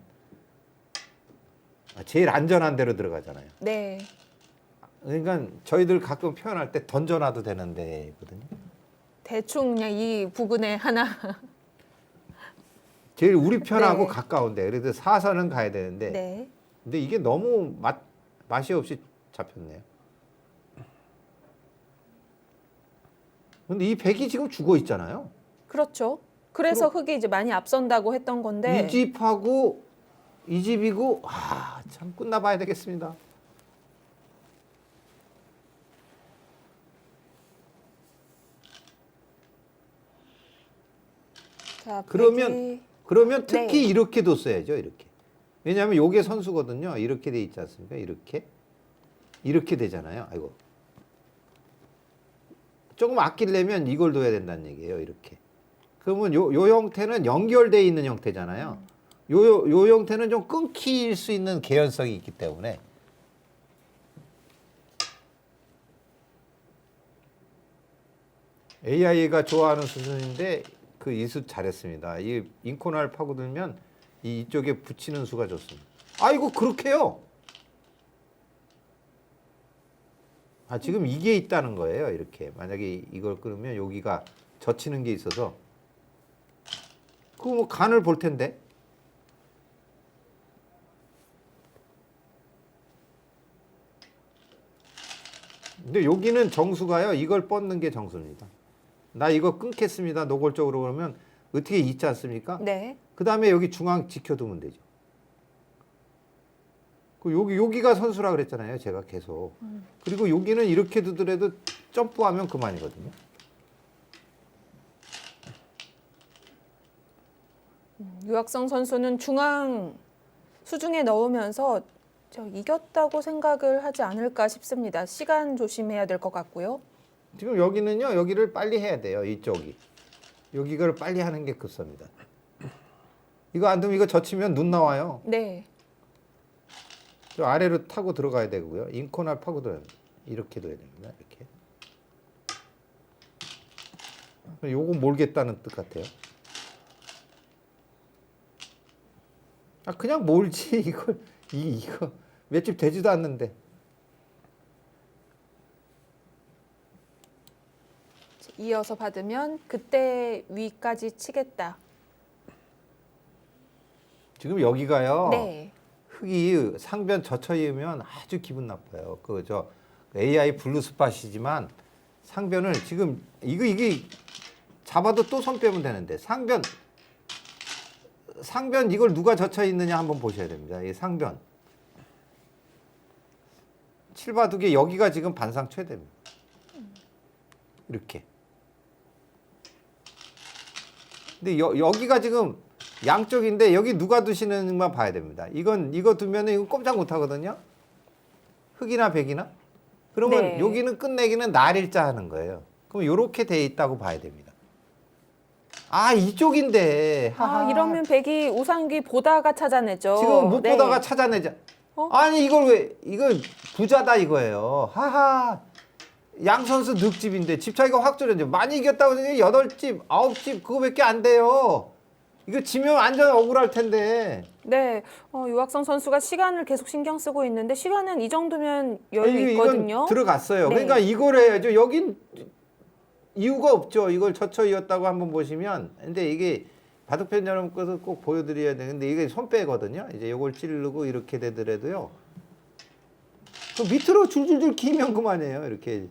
제일 안전한 데로 들어가잖아요. 네. 그러니까 저희들 가끔 표현할 때 던져놔도 되는데거든요. 대충 그냥 이 부근에 하나. 제일 우리 편하고 네. 가까운데 그래도 사선은 가야 되는데 네. 근데 이게 너무 맛이 없이 잡혔네요. 근데 이 백이 지금 죽어 있잖아요. 그렇죠. 그래서 흑이 이제 많이 앞선다고 했던 건데. 이 집하고 이 집이고 참 끝나봐야 되겠습니다. 자, 그러면 특히 네. 이렇게 뒀어야죠. 이렇게. 왜냐하면 요게 선수거든요. 이렇게 돼 있지 않습니까? 이렇게 되잖아요. 아이고. 조금 아끼려면 이걸 둬야 된다는 얘기예요. 이렇게. 그러면 요 형태는 연결돼 있는 형태잖아요. 요 형태는 좀 끊길 수 있는 개연성이 있기 때문에 AI가 좋아하는 수준인데 그 이수 잘했습니다. 이 인코날 파고들면 이쪽에 붙이는 수가 좋습니다. 아이고 그렇게요. 지금 이게 있다는 거예요. 이렇게 만약에 이걸 끊으면 여기가 젖히는 게 있어서 그거 뭐 간을 볼 텐데. 근데 여기는 정수가요. 이걸 뻗는 게 정수입니다. 나 이거 끊겠습니다. 노골적으로 그러면 어떻게 있지 않습니까? 네. 그 다음에 여기 중앙 지켜두면 되죠. 그 여기가 선수라 그랬잖아요. 제가 계속. 그리고 여기는 이렇게 두더라도 점프하면 그만이거든요. 유학성 선수는 중앙 수중에 넣으면서 저 이겼다고 생각을 하지 않을까 싶습니다. 시간 조심해야 될 것 같고요. 지금 여기는요. 여기를 빨리 해야 돼요. 이쪽이. 여기를 빨리 하는 게 급선입니다. 이거 안 되면 이거 젖히면 눈 나와요. 네. 저 아래로 타고 들어가야 되고요. 인코날 파고들어야 됩니다. 이렇게 둬야 됩니다. 이렇게. 요거 몰겠다는 뜻 같아요. 그냥 몰지 이걸 이거 몇 집 되지도 않는데. 이어서 받으면 그때 위까지 치겠다. 지금 여기가요. 네. 흙이 상변 젖혀 있으면 아주 기분 나빠요. 저 AI 블루 스팟이지만 상변을 지금 이게 잡아도 또 손 빼면 되는데 상변 이걸 누가 젖혀 있느냐 한번 보셔야 됩니다. 이 상변 7바둑에 여기가 지금 반상 최대입니다. 이렇게. 근데 여기가 지금 양쪽인데 여기 누가 두시는지만 봐야 됩니다. 이거 두면은 이거 꼼짝 못 하거든요. 흑이나 백이나. 그러면 네. 여기는 끝내기는 날일자 하는 거예요. 그럼 요렇게 돼 있다고 봐야 됩니다. 이쪽인데. 하하. 이러면 백이 우상귀 보다가 찾아내죠. 지금 못 네. 보다가 찾아내자. 아니 이거 부자다 이거예요. 하하. 양 선수 늑집인데 집 차이가 확 줄었죠. 많이 이겼다고 생각해 8집, 9집 그거밖에 안 돼요. 이거 지면 완전 억울할 텐데. 네. 유학성 선수가 시간을 계속 신경 쓰고 있는데 시간은 이 정도면 여유 이건 있거든요. 들어갔어요. 네. 그러니까 이걸 해야죠. 여긴 이유가 없죠. 이걸 젖혀 이었다고 한번 보시면. 근데 이게 바둑편 여러분께서 꼭 보여드려야 되는데 이게 손빼거든요. 이제 이걸 찌르고 이렇게 되더라도요. 그 밑으로 줄줄줄 기면 그만이에요. 이렇게.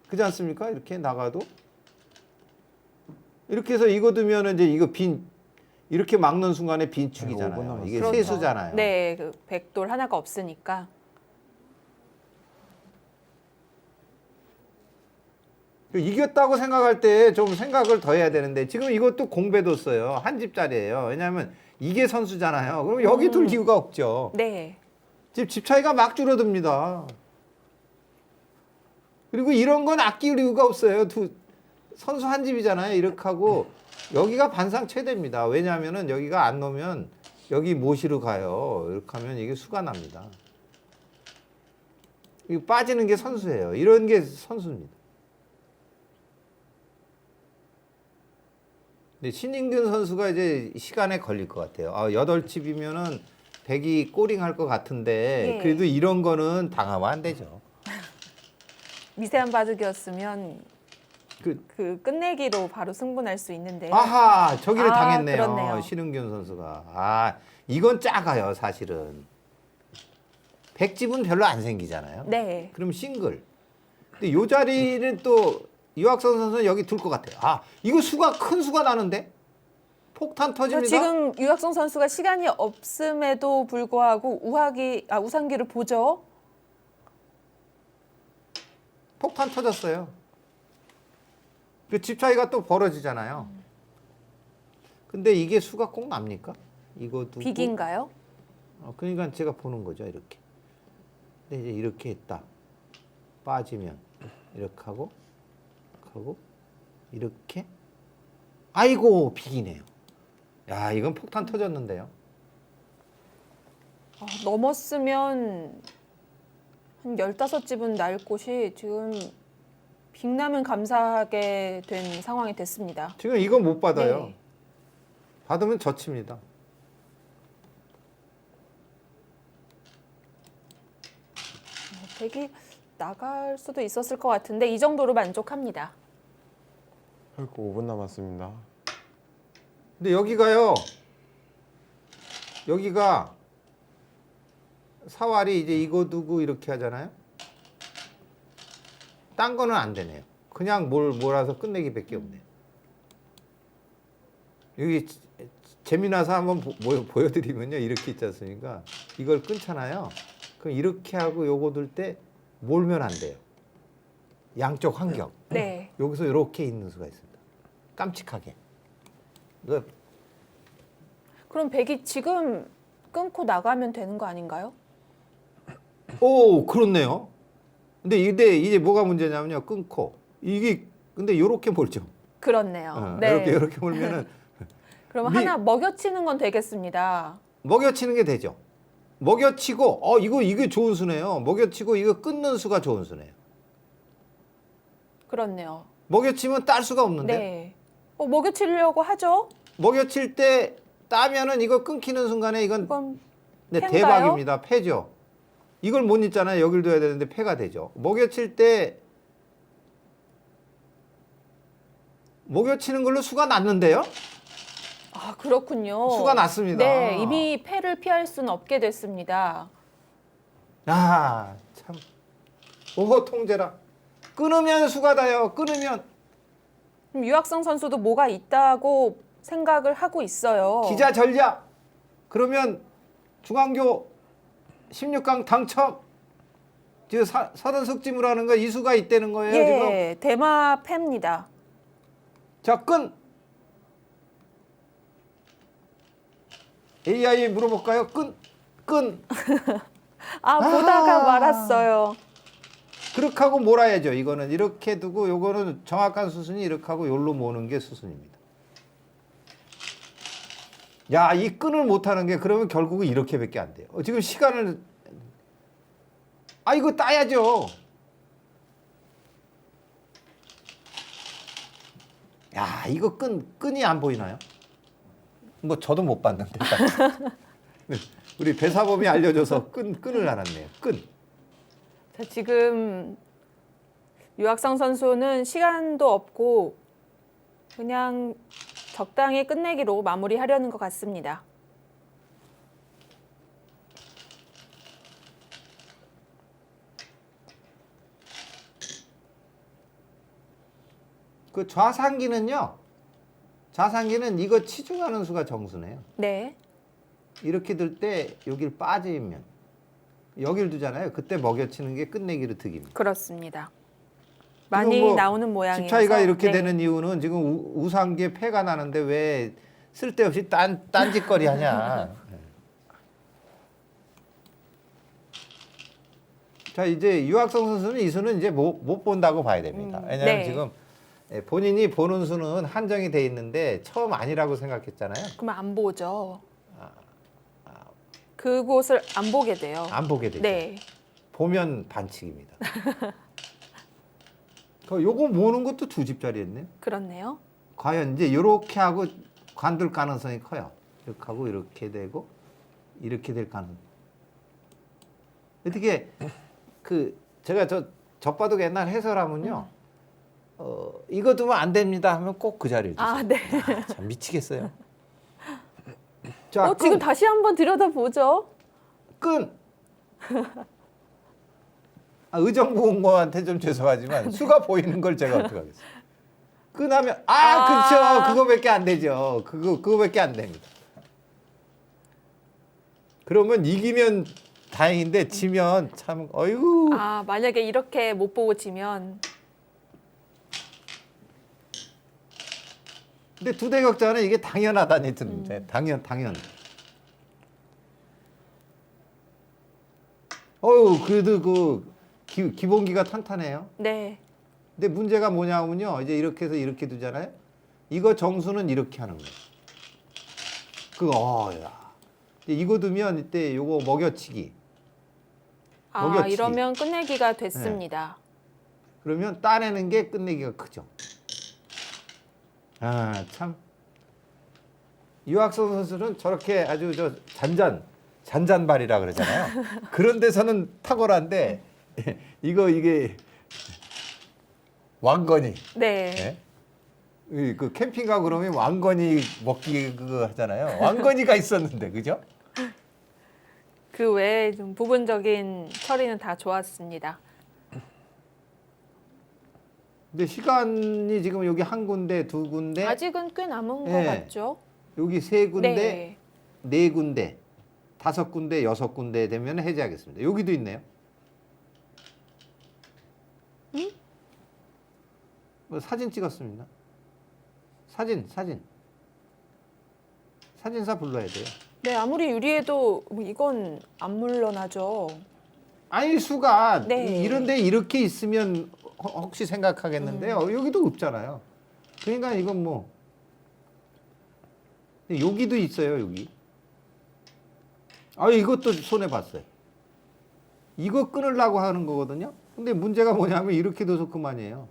그렇지 않습니까? 이렇게 나가도. 이렇게 해서 이거 두면은 이제 이거 이렇게 막는 순간에 네, 5분 빈축이잖아요. 남았어요. 이게 그렇죠. 세수잖아요. 네, 그 백돌 하나가 없으니까. 이겼다고 생각할 때 좀 생각을 더 해야 되는데 지금 이것도 공배뒀어요. 한 집짜리예요. 왜냐하면 이게 선수잖아요. 그럼 여기 둘 이유가 없죠. 네. 지금 집 차이가 막 줄어듭니다. 그리고 이런 건 아낄 이유가 없어요. 선수 한 집이잖아요. 이렇게 하고 여기가 반상 최대입니다. 왜냐하면은 여기가 안 놓으면 여기 모시로 가요. 이렇게 하면 이게 수가 납니다. 이거 빠지는 게 선수예요. 이런 게 선수입니다. 근데 신인균 선수가 이제 시간에 걸릴 것 같아요. 8칩이면은 100이 꼬링 할 것 같은데 예. 그래도 이런 거는 당하면 안 되죠. 미세한 바둑이었으면 그 그 끝내기로 바로 승부날 수 있는데요. 아하, 저기를 아, 당했네요. 그렇네요. 신은균 선수가. 이건 작아요, 사실은. 100집은 별로 안 생기잖아요. 네. 그럼 싱글. 근데 요 자리는 또 이학선 선수는 여기 둘 것 같아요. 이거 큰 수가 나는데? 폭탄 터집니다. 지금 유학성 선수가 시간이 없음에도 불구하고 우상기를 보죠. 폭탄 터졌어요. 그 집 차이가 또 벌어지잖아요. 근데 이게 수가 꼭 납니까? 이거 두고. 빅인가요? 그러니까 제가 보는 거죠, 이렇게. 근데 이제 이렇게 했다. 빠지면 이렇게 하고 이렇게. 아이고, 빅이네요. 야, 이건 폭탄 터졌는데요. 넘었으면 한 15집은 날 곳이 지금 빅나면 감사하게 된 상황이 됐습니다. 지금 이거 못 받아요. 네. 받으면 젖힙니다. 백이 나갈 수도 있었을 것 같은데 이 정도로 만족합니다. 아이고 5분 남았습니다. 근데 여기가요. 여기가 사활이 이제 이거 두고 이렇게 하잖아요. 딴 거는 안 되네요. 그냥 몰아서 끝내기밖에 없네요. 여기 재미나서 한번 보여드리면요. 이렇게 있지 않습니까? 이걸 끊잖아요. 그럼 이렇게 하고 요거 둘 때 몰면 안 돼요. 양쪽 환경. 네. 여기서 이렇게 있는 수가 있습니다. 깜찍하게. 이거 그럼 백이 지금 끊고 나가면 되는 거 아닌가요? 오, 그렇네요. 근데 이제 뭐가 문제냐면요. 끊고. 이게 근데 요렇게 몰죠. 그렇네요. 네. 이렇게 몰면은 그럼 하나 먹여치는 건 되겠습니다. 먹여치는 게 되죠. 먹여치고 이게 좋은 수네요. 먹여치고 이거 끊는 수가 좋은 수네요. 그렇네요. 먹여치면 딸 수가 없는데. 네. 먹여치려고 하죠. 먹여칠 때 따면은 이거 끊기는 순간에 이건 이건 네, 패인가요? 대박입니다. 패죠. 이걸 못 잊잖아요. 여길 둬야 되는데 패가 되죠. 먹여칠 때 먹여치는 걸로 수가 났는데요. 그렇군요. 수가 났습니다. 네, 이미 패를 피할 수는 없게 됐습니다. 참. 오호 통제라. 끊으면 수가 다요. 끊으면. 그럼 유학성 선수도 뭐가 있다고 생각을 하고 있어요. 기자 전략. 그러면 중앙교 16강 당첨. 지금 서른 석지무라는 하는 거 이수가 있다는 거예요. 지금. 예, 대마 패입니다. 자, AI에 물어볼까요? 끈. 보다가 말았어요. 그렇게 하고 몰아야죠. 이거는 이렇게 두고 요거는 정확한 수순이 이렇게 하고 요로 모는 게 수순입니다. 야, 이 끈을 못하는 게 그러면 결국은 이렇게밖에 안 돼요. 지금 시간을 이거 따야죠. 야, 이거 끈이 안 보이나요? 뭐 저도 못 봤는데. 우리 배사범이 알려줘서 끈을 알았네요. 끈. 자, 지금 유학성 선수는 시간도 없고 그냥 적당히 끝내기로 마무리하려는 것 같습니다. 그 좌상기는요. 자상기는 이거 치중하는 수가 정수네요. 네. 이렇게 들 때 여길 빠지면 여길 두잖아요. 그때 먹여치는 게 끝내기로 득입니다. 그렇습니다. 많이 지금 뭐 나오는 모양이어서. 집 차이가 이렇게 네. 되는 이유는 지금 우상기에 폐가 나는데 왜 쓸데없이 딴짓거리 하냐. 자, 이제 유학성 선수는 이 수는 이제 못 본다고 봐야 됩니다. 왜냐하면 네. 지금 본인이 보는 수는 한정이 돼 있는데 처음 아니라고 생각했잖아요. 그러면 안 보죠. 그곳을 안 보게 돼요. 안 보게 되죠. 네. 보면 반칙입니다. 요거 모는 것도 두 집짜리였네. 그렇네요. 과연 이제 이렇게 하고 관둘 가능성이 커요. 이렇게 하고 이렇게 되고 이렇게 될 가능. 어떻게 제가 젖바둑 옛날 해설하면요. 이거 두면 안 됩니다 하면 꼭 그 자리를 두세요. 아, 네. 참 미치겠어요. 자, 지금 다시 한번 들여다보죠. 끈. 의정부공무원한테 좀 죄송하지만 수가 보이는 걸 제가 어떻게 하겠어요. 끈하면 그렇죠. 그거밖에 안 되죠. 그거밖에 안 됩니다. 그러면 이기면 다행인데 지면 참 어이구. 만약에 이렇게 못 보고 지면 근데 두 대격자는 이게 당연하다니 드는데 당연. 그래도 기본기가 탄탄해요. 네. 근데 문제가 뭐냐면요. 이제 이렇게 해서 이렇게 두잖아요. 이거 정수는 이렇게 하는 거예요. 이거 두면 이때 요거 먹여치기. 먹여치기. 이러면 끝내기가 됐습니다. 그러면 따내는 게 끝내기가 크죠. 참. 유학선 선수는 저렇게 아주 잔잔발이라 그러잖아요. 그런 데서는 탁월한데 이게 왕건이. 네. 그 캠핑 가고 그러면 왕건이 먹기 그거 하잖아요. 왕건이가 있었는데 그죠? 그 외에 좀 부분적인 처리는 다 좋았습니다. 근데 시간이 지금 여기 한 군데, 두 군데, 아직은 꽤 남은 네. 것 같죠? 여기 세 군데, 네. 네 군데, 다섯 군데, 여섯 군데 되면 해제하겠습니다. 여기도 있네요. 사진 찍었습니다. 사진사 불러야 돼요. 네, 아무리 유리해도 이건 안 물러나죠. 아니 수가 네. 이런데 이렇게 있으면 혹시 생각하겠는데요. 여기도 없잖아요. 그러니까 이건 뭐 여기도 있어요. 여기. 이것도 손해 봤어요. 이거 끊으려고 하는 거거든요. 근데 문제가 뭐냐면 이렇게 둬서 그만이에요.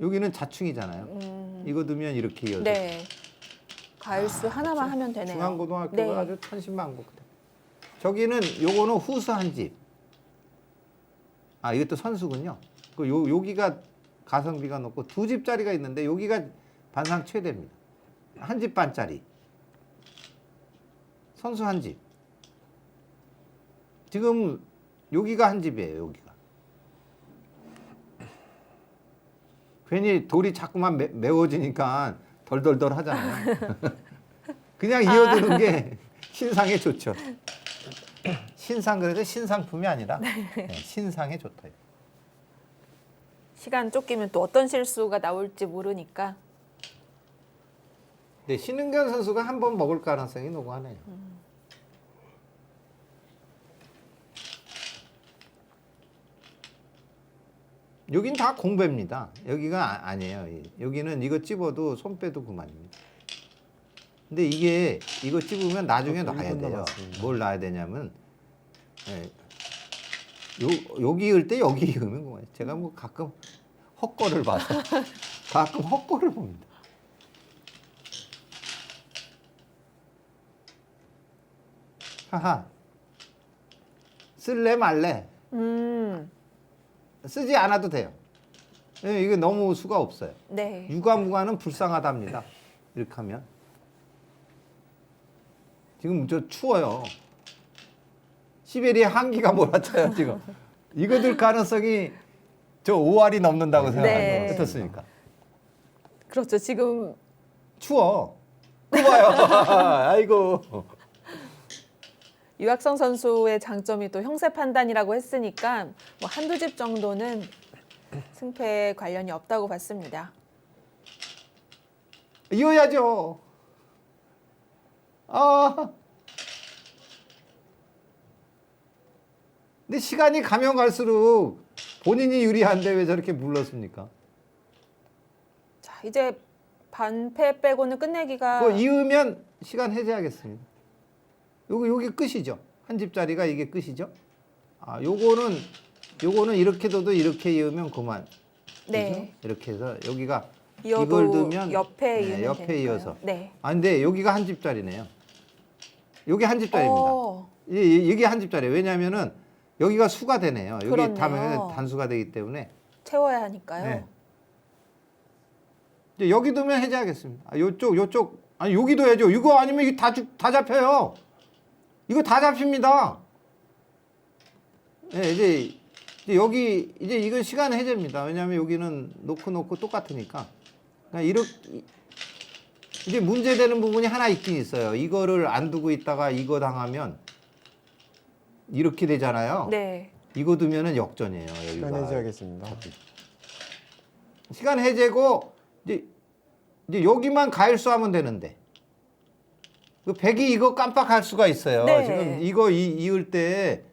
여기는 자충이잖아요. 이거 두면 이렇게 이어져. 네. 가을수 하나만 하면 되네요. 중앙고등학교가 네. 아주 천신만고. 저기는 요거는 후수 한 집. 이것도 선수군요. 여기가 가성비가 높고 두 집짜리가 있는데 여기가 반상 최대입니다. 한 집 반짜리. 선수 한 집. 지금 여기가 한 집이에요. 여기가. 괜히 돌이 자꾸만 메워지니까 덜덜덜 하잖아요. 그냥 이어두는 게 신상에 좋죠. 신상 그래도 신상품이 아니라 신상에 좋다. 시간 쫓기면 또 어떤 실수가 나올지 모르니까. 근데 신은경 선수가 한 번 먹을 가능성이 노고하네요. 여긴 다 공배입니다. 여기가 아니에요. 여기는 이거 찝어도 손 빼도 그만입니다. 근데 이거 찝으면 나중에 놔야 1분 돼요. 남았습니다. 뭘 놔야 되냐면 여기 이을 때 여기 이으면 그만. 제가 뭐 가끔 헛거를 봐서 가끔 헛거를 봅니다. 하하. 쓸래 말래. 쓰지 않아도 돼요. 이게 너무 수가 없어요. 네. 육아무가는 불쌍하답니다. 이렇게 하면. 지금 저 추워요. 시베리아 한기가 몰아쳐요 지금. 이거 들 가능성이 저 5알이 넘는다고 생각하는 네. 거 어떻습니까? 그렇죠. 지금 추워. 그 봐요. 아이고. 유학성 선수의 장점이 또 형세 판단이라고 했으니까 뭐 한두 집 정도는 승패에 관련이 없다고 봤습니다. 이어야죠. 아. 근데 시간이 가면 갈수록 본인이 유리한데 왜 저렇게 물렀습니까? 자, 이제 반패 빼고는 끝내기가 그거 이으면 시간 해제하겠습니다. 여기 끝이죠. 한 집짜리가 이게 끝이죠. 아, 요거는 이렇게 둬도 이렇게 이으면 그만. 네. 그죠? 이렇게 해서 여기가 이어도 이걸 두면 옆에 이으면 옆에 되니까요. 이어서. 네. 아, 근데 여기가 한 집짜리네요. 여기 한 집짜리입니다. 어, 이게 한 집짜리예요. 왜냐하면은 여기가 수가 되네요. 여기 그렇네요. 다면 단수가 되기 때문에. 채워야 하니까요. 네. 이제 여기 두면 해제하겠습니다. 아, 요쪽 아니 여기 둬야죠. 이거 아니면 이게 다 잡혀요. 이거 다 잡힙니다. 네, 이제 여기 이제 이건 시간 해제입니다. 왜냐하면 여기는 놓고 똑같으니까. 그러니까 이렇게 이제 문제되는 부분이 하나 있긴 있어요. 이거를 안 두고 있다가 이거 당하면 이렇게 되잖아요. 네. 이거 두면은 역전이에요. 시간 여기가. 해제하겠습니다. 시간 해제고 이제 여기만 가일수하면 되는데 그 백이 이거 깜빡할 수가 있어요. 네. 지금 이거 이을 때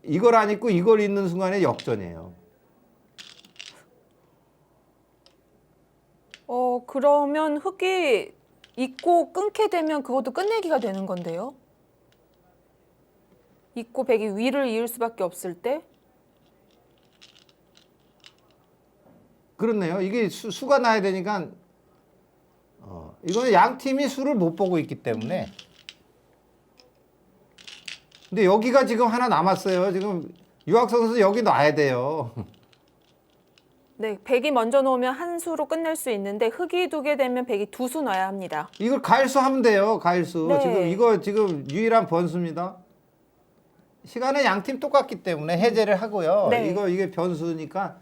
이걸 안 입고 이걸 입는 순간에 역전이에요. 그러면 흙이 있고 끊게 되면 그것도 끝내기가 되는 건데요. 있고 백이 위를 이을 수밖에 없을 때 그렇네요. 이게 수가 나야 되니까 이거는 양 팀이 수를 못 보고 있기 때문에. 근데 여기가 지금 하나 남았어요. 지금 유학성 선수 여기 놔야 돼요. 네, 백이 먼저 놓으면 한 수로 끝낼 수 있는데 흙이 두게 되면 백이 두 수 넣어야 합니다. 이걸 가일수 하면 돼요. 가일수. 네. 지금 이거 지금 유일한 변수입니다. 시간은 양 팀 똑같기 때문에 해제를 하고요. 네. 이게 변수니까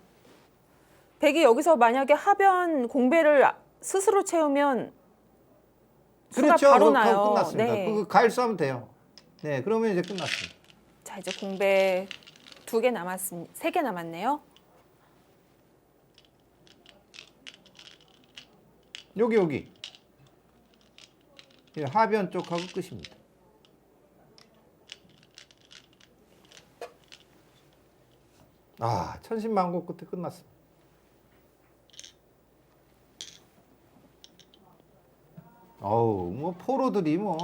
백이 여기서 만약에 하변 공배를 스스로 채우면 수가 그렇죠. 바로 그거 나요. 끝났습니다. 네. 그 가일수 하면 돼요. 네, 그러면 이제 끝났습니다. 자, 이제 공배 세 개 남았네요. 여기 예, 하변 쪽하고 끝입니다. 아, 천신만고 끝에 끝났습니다. 어우, 뭐 포로들이 뭐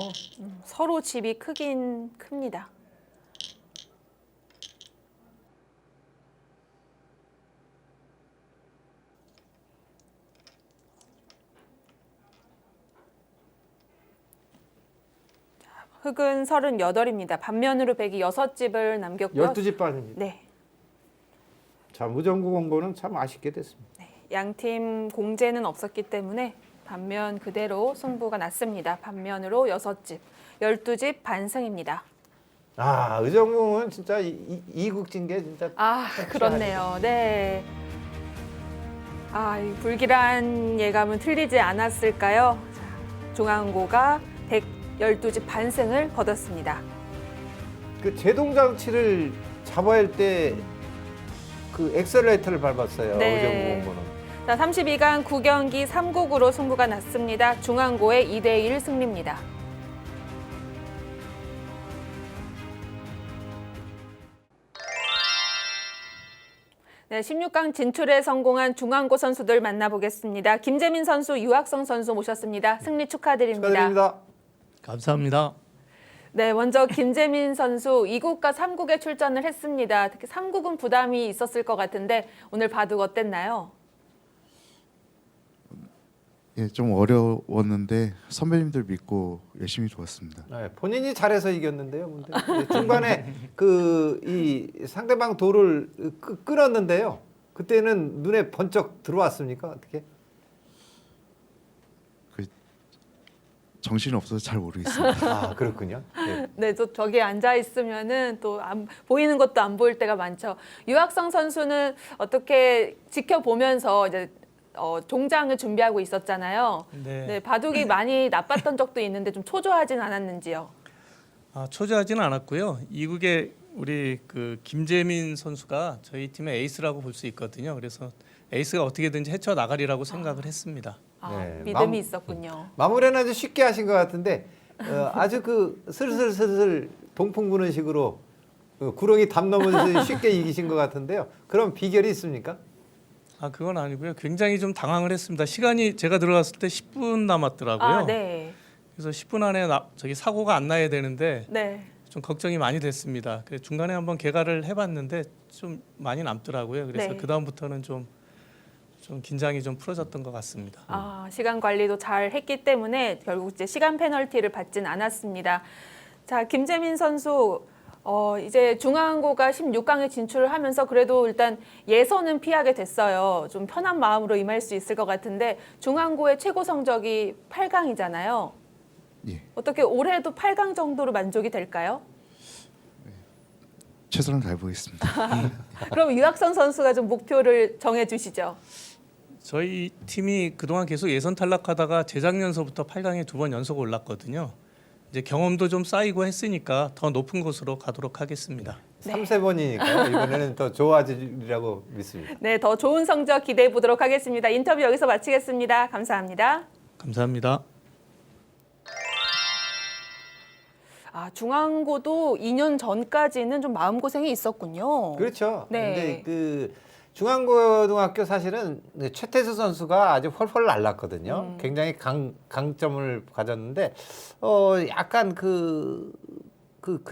서로 집이 크긴 큽니다. 흙은 38입니다. 반면으로 백이 6집을 남겼고요. 12집 반입니다. 네. 자, 무정부 공고는 참 아쉽게 됐습니다. 양팀 공재는 없었기 때문에 반면 그대로 승부가 났습니다. 반면으로 6집, 12집 반승입니다. 아, 의정부는 진짜 이국진 게 진짜 아, 그렇네요. 네. 아, 이 불길한 예감은 틀리지 않았을까요? 자, 중앙고가 112집 반승을 거뒀습니다. 그 제동 장치를 잡아야 할 때 그 엑셀레이터를 밟았어요. 네. 의정부 공고는. 자, 32강 9경기 3국으로 승부가 났습니다. 중앙고의 2대1 승리입니다. 네, 16강 진출에 성공한 중앙고 선수들 만나보겠습니다. 김재민 선수, 유학성 선수 모셨습니다. 승리 축하드립니다. 축하드립니다. 감사합니다. 네, 먼저 김재민 선수 2국과 3국에 출전을 했습니다. 특히 3국은 부담이 있었을 것 같은데 오늘 바둑 어땠나요? 예, 좀 어려웠는데 선배님들 믿고 열심히 좋았습니다. 네, 본인이 잘해서 이겼는데요. 근데 중반에 이 상대방 돌을 끌었는데요. 그때는 눈에 번쩍 들어왔습니까? 어떻게? 정신이 없어서 잘 모르겠습니다. 아, 그렇군요. 네. 네, 또 저기 앉아 있으면은 또 보이는 것도 안 보일 때가 많죠. 유학성 선수는 어떻게 지켜보면서 이제 종장을 준비하고 있었잖아요. 네. 네, 바둑이 많이 나빴던 적도 있는데 좀 초조하진 않았는지요. 초조하지는 않았고요. 이국의 우리 그 김재민 선수가 저희 팀의 에이스라고 볼 수 있거든요. 그래서 에이스가 어떻게든지 헤쳐 나가리라고 생각을 했습니다. 네, 믿음이 있었군요. 마무리는 아주 쉽게 하신 것 같은데 아주 그 슬슬 동풍 부는 식으로 구렁이 담 넘으면서 쉽게 이기신 것 같은데요. 그럼 비결이 있습니까? 그건 아니고요. 굉장히 좀 당황을 했습니다. 시간이 제가 들어갔을 때 10분 남았더라고요. 네. 그래서 10분 안에 저기 사고가 안 나야 되는데 네. 좀 걱정이 많이 됐습니다. 그래서 중간에 한번 개가를 해봤는데 좀 많이 남더라고요. 그래서 네. 그 다음부터는 좀 긴장이 좀 풀어졌던 것 같습니다. 시간 관리도 잘 했기 때문에 결국 이제 시간 페널티를 받진 않았습니다. 자, 김재민 선수 이제 중앙고가 16강에 진출을 하면서 그래도 일단 예선은 피하게 됐어요. 좀 편한 마음으로 임할 수 있을 것 같은데 중앙고의 최고 성적이 8강이잖아요. 예, 어떻게 올해도 8강 정도로 만족이 될까요? 최선을 다해보겠습니다. 그럼 유학선 선수가 좀 목표를 정해 주시죠. 저희 팀이 그동안 계속 예선 탈락하다가 재작년서부터 8강에 2번 연속 올랐거든요. 이제 경험도 좀 쌓이고 했으니까 더 높은 곳으로 가도록 하겠습니다. 네. 3세번이니까요. 이번에는 더 좋아지리라고 믿습니다. 네, 더 좋은 성적 기대해 보도록 하겠습니다. 인터뷰 여기서 마치겠습니다. 감사합니다. 감사합니다. 중앙고도 2년 전까지는 좀 마음고생이 있었군요. 그렇죠. 네. 근데 그 중앙고등학교 사실은 최태수 선수가 아주 훨훨 날랐거든요. 굉장히 강점을 가졌는데 약간 그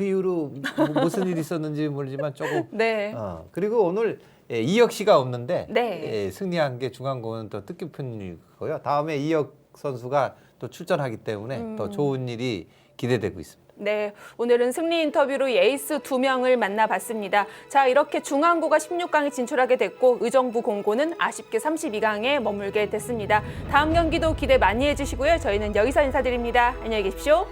이후로 무슨 일이 있었는지 모르지만 조금 네. 그리고 오늘 이혁 씨가 없는데 네. 승리한 게 중앙고는 또 뜻깊은 일이고요. 다음에 이혁 선수가 또 출전하기 때문에 더 좋은 일이 기대되고 있습니다. 네, 오늘은 승리 인터뷰로 이 에이스 2명을 만나봤습니다. 자, 이렇게 중앙고가 16강에 진출하게 됐고 의정부 공고는 아쉽게 32강에 머물게 됐습니다. 다음 경기도 기대 많이 해주시고요. 저희는 여기서 인사드립니다. 안녕히 계십시오.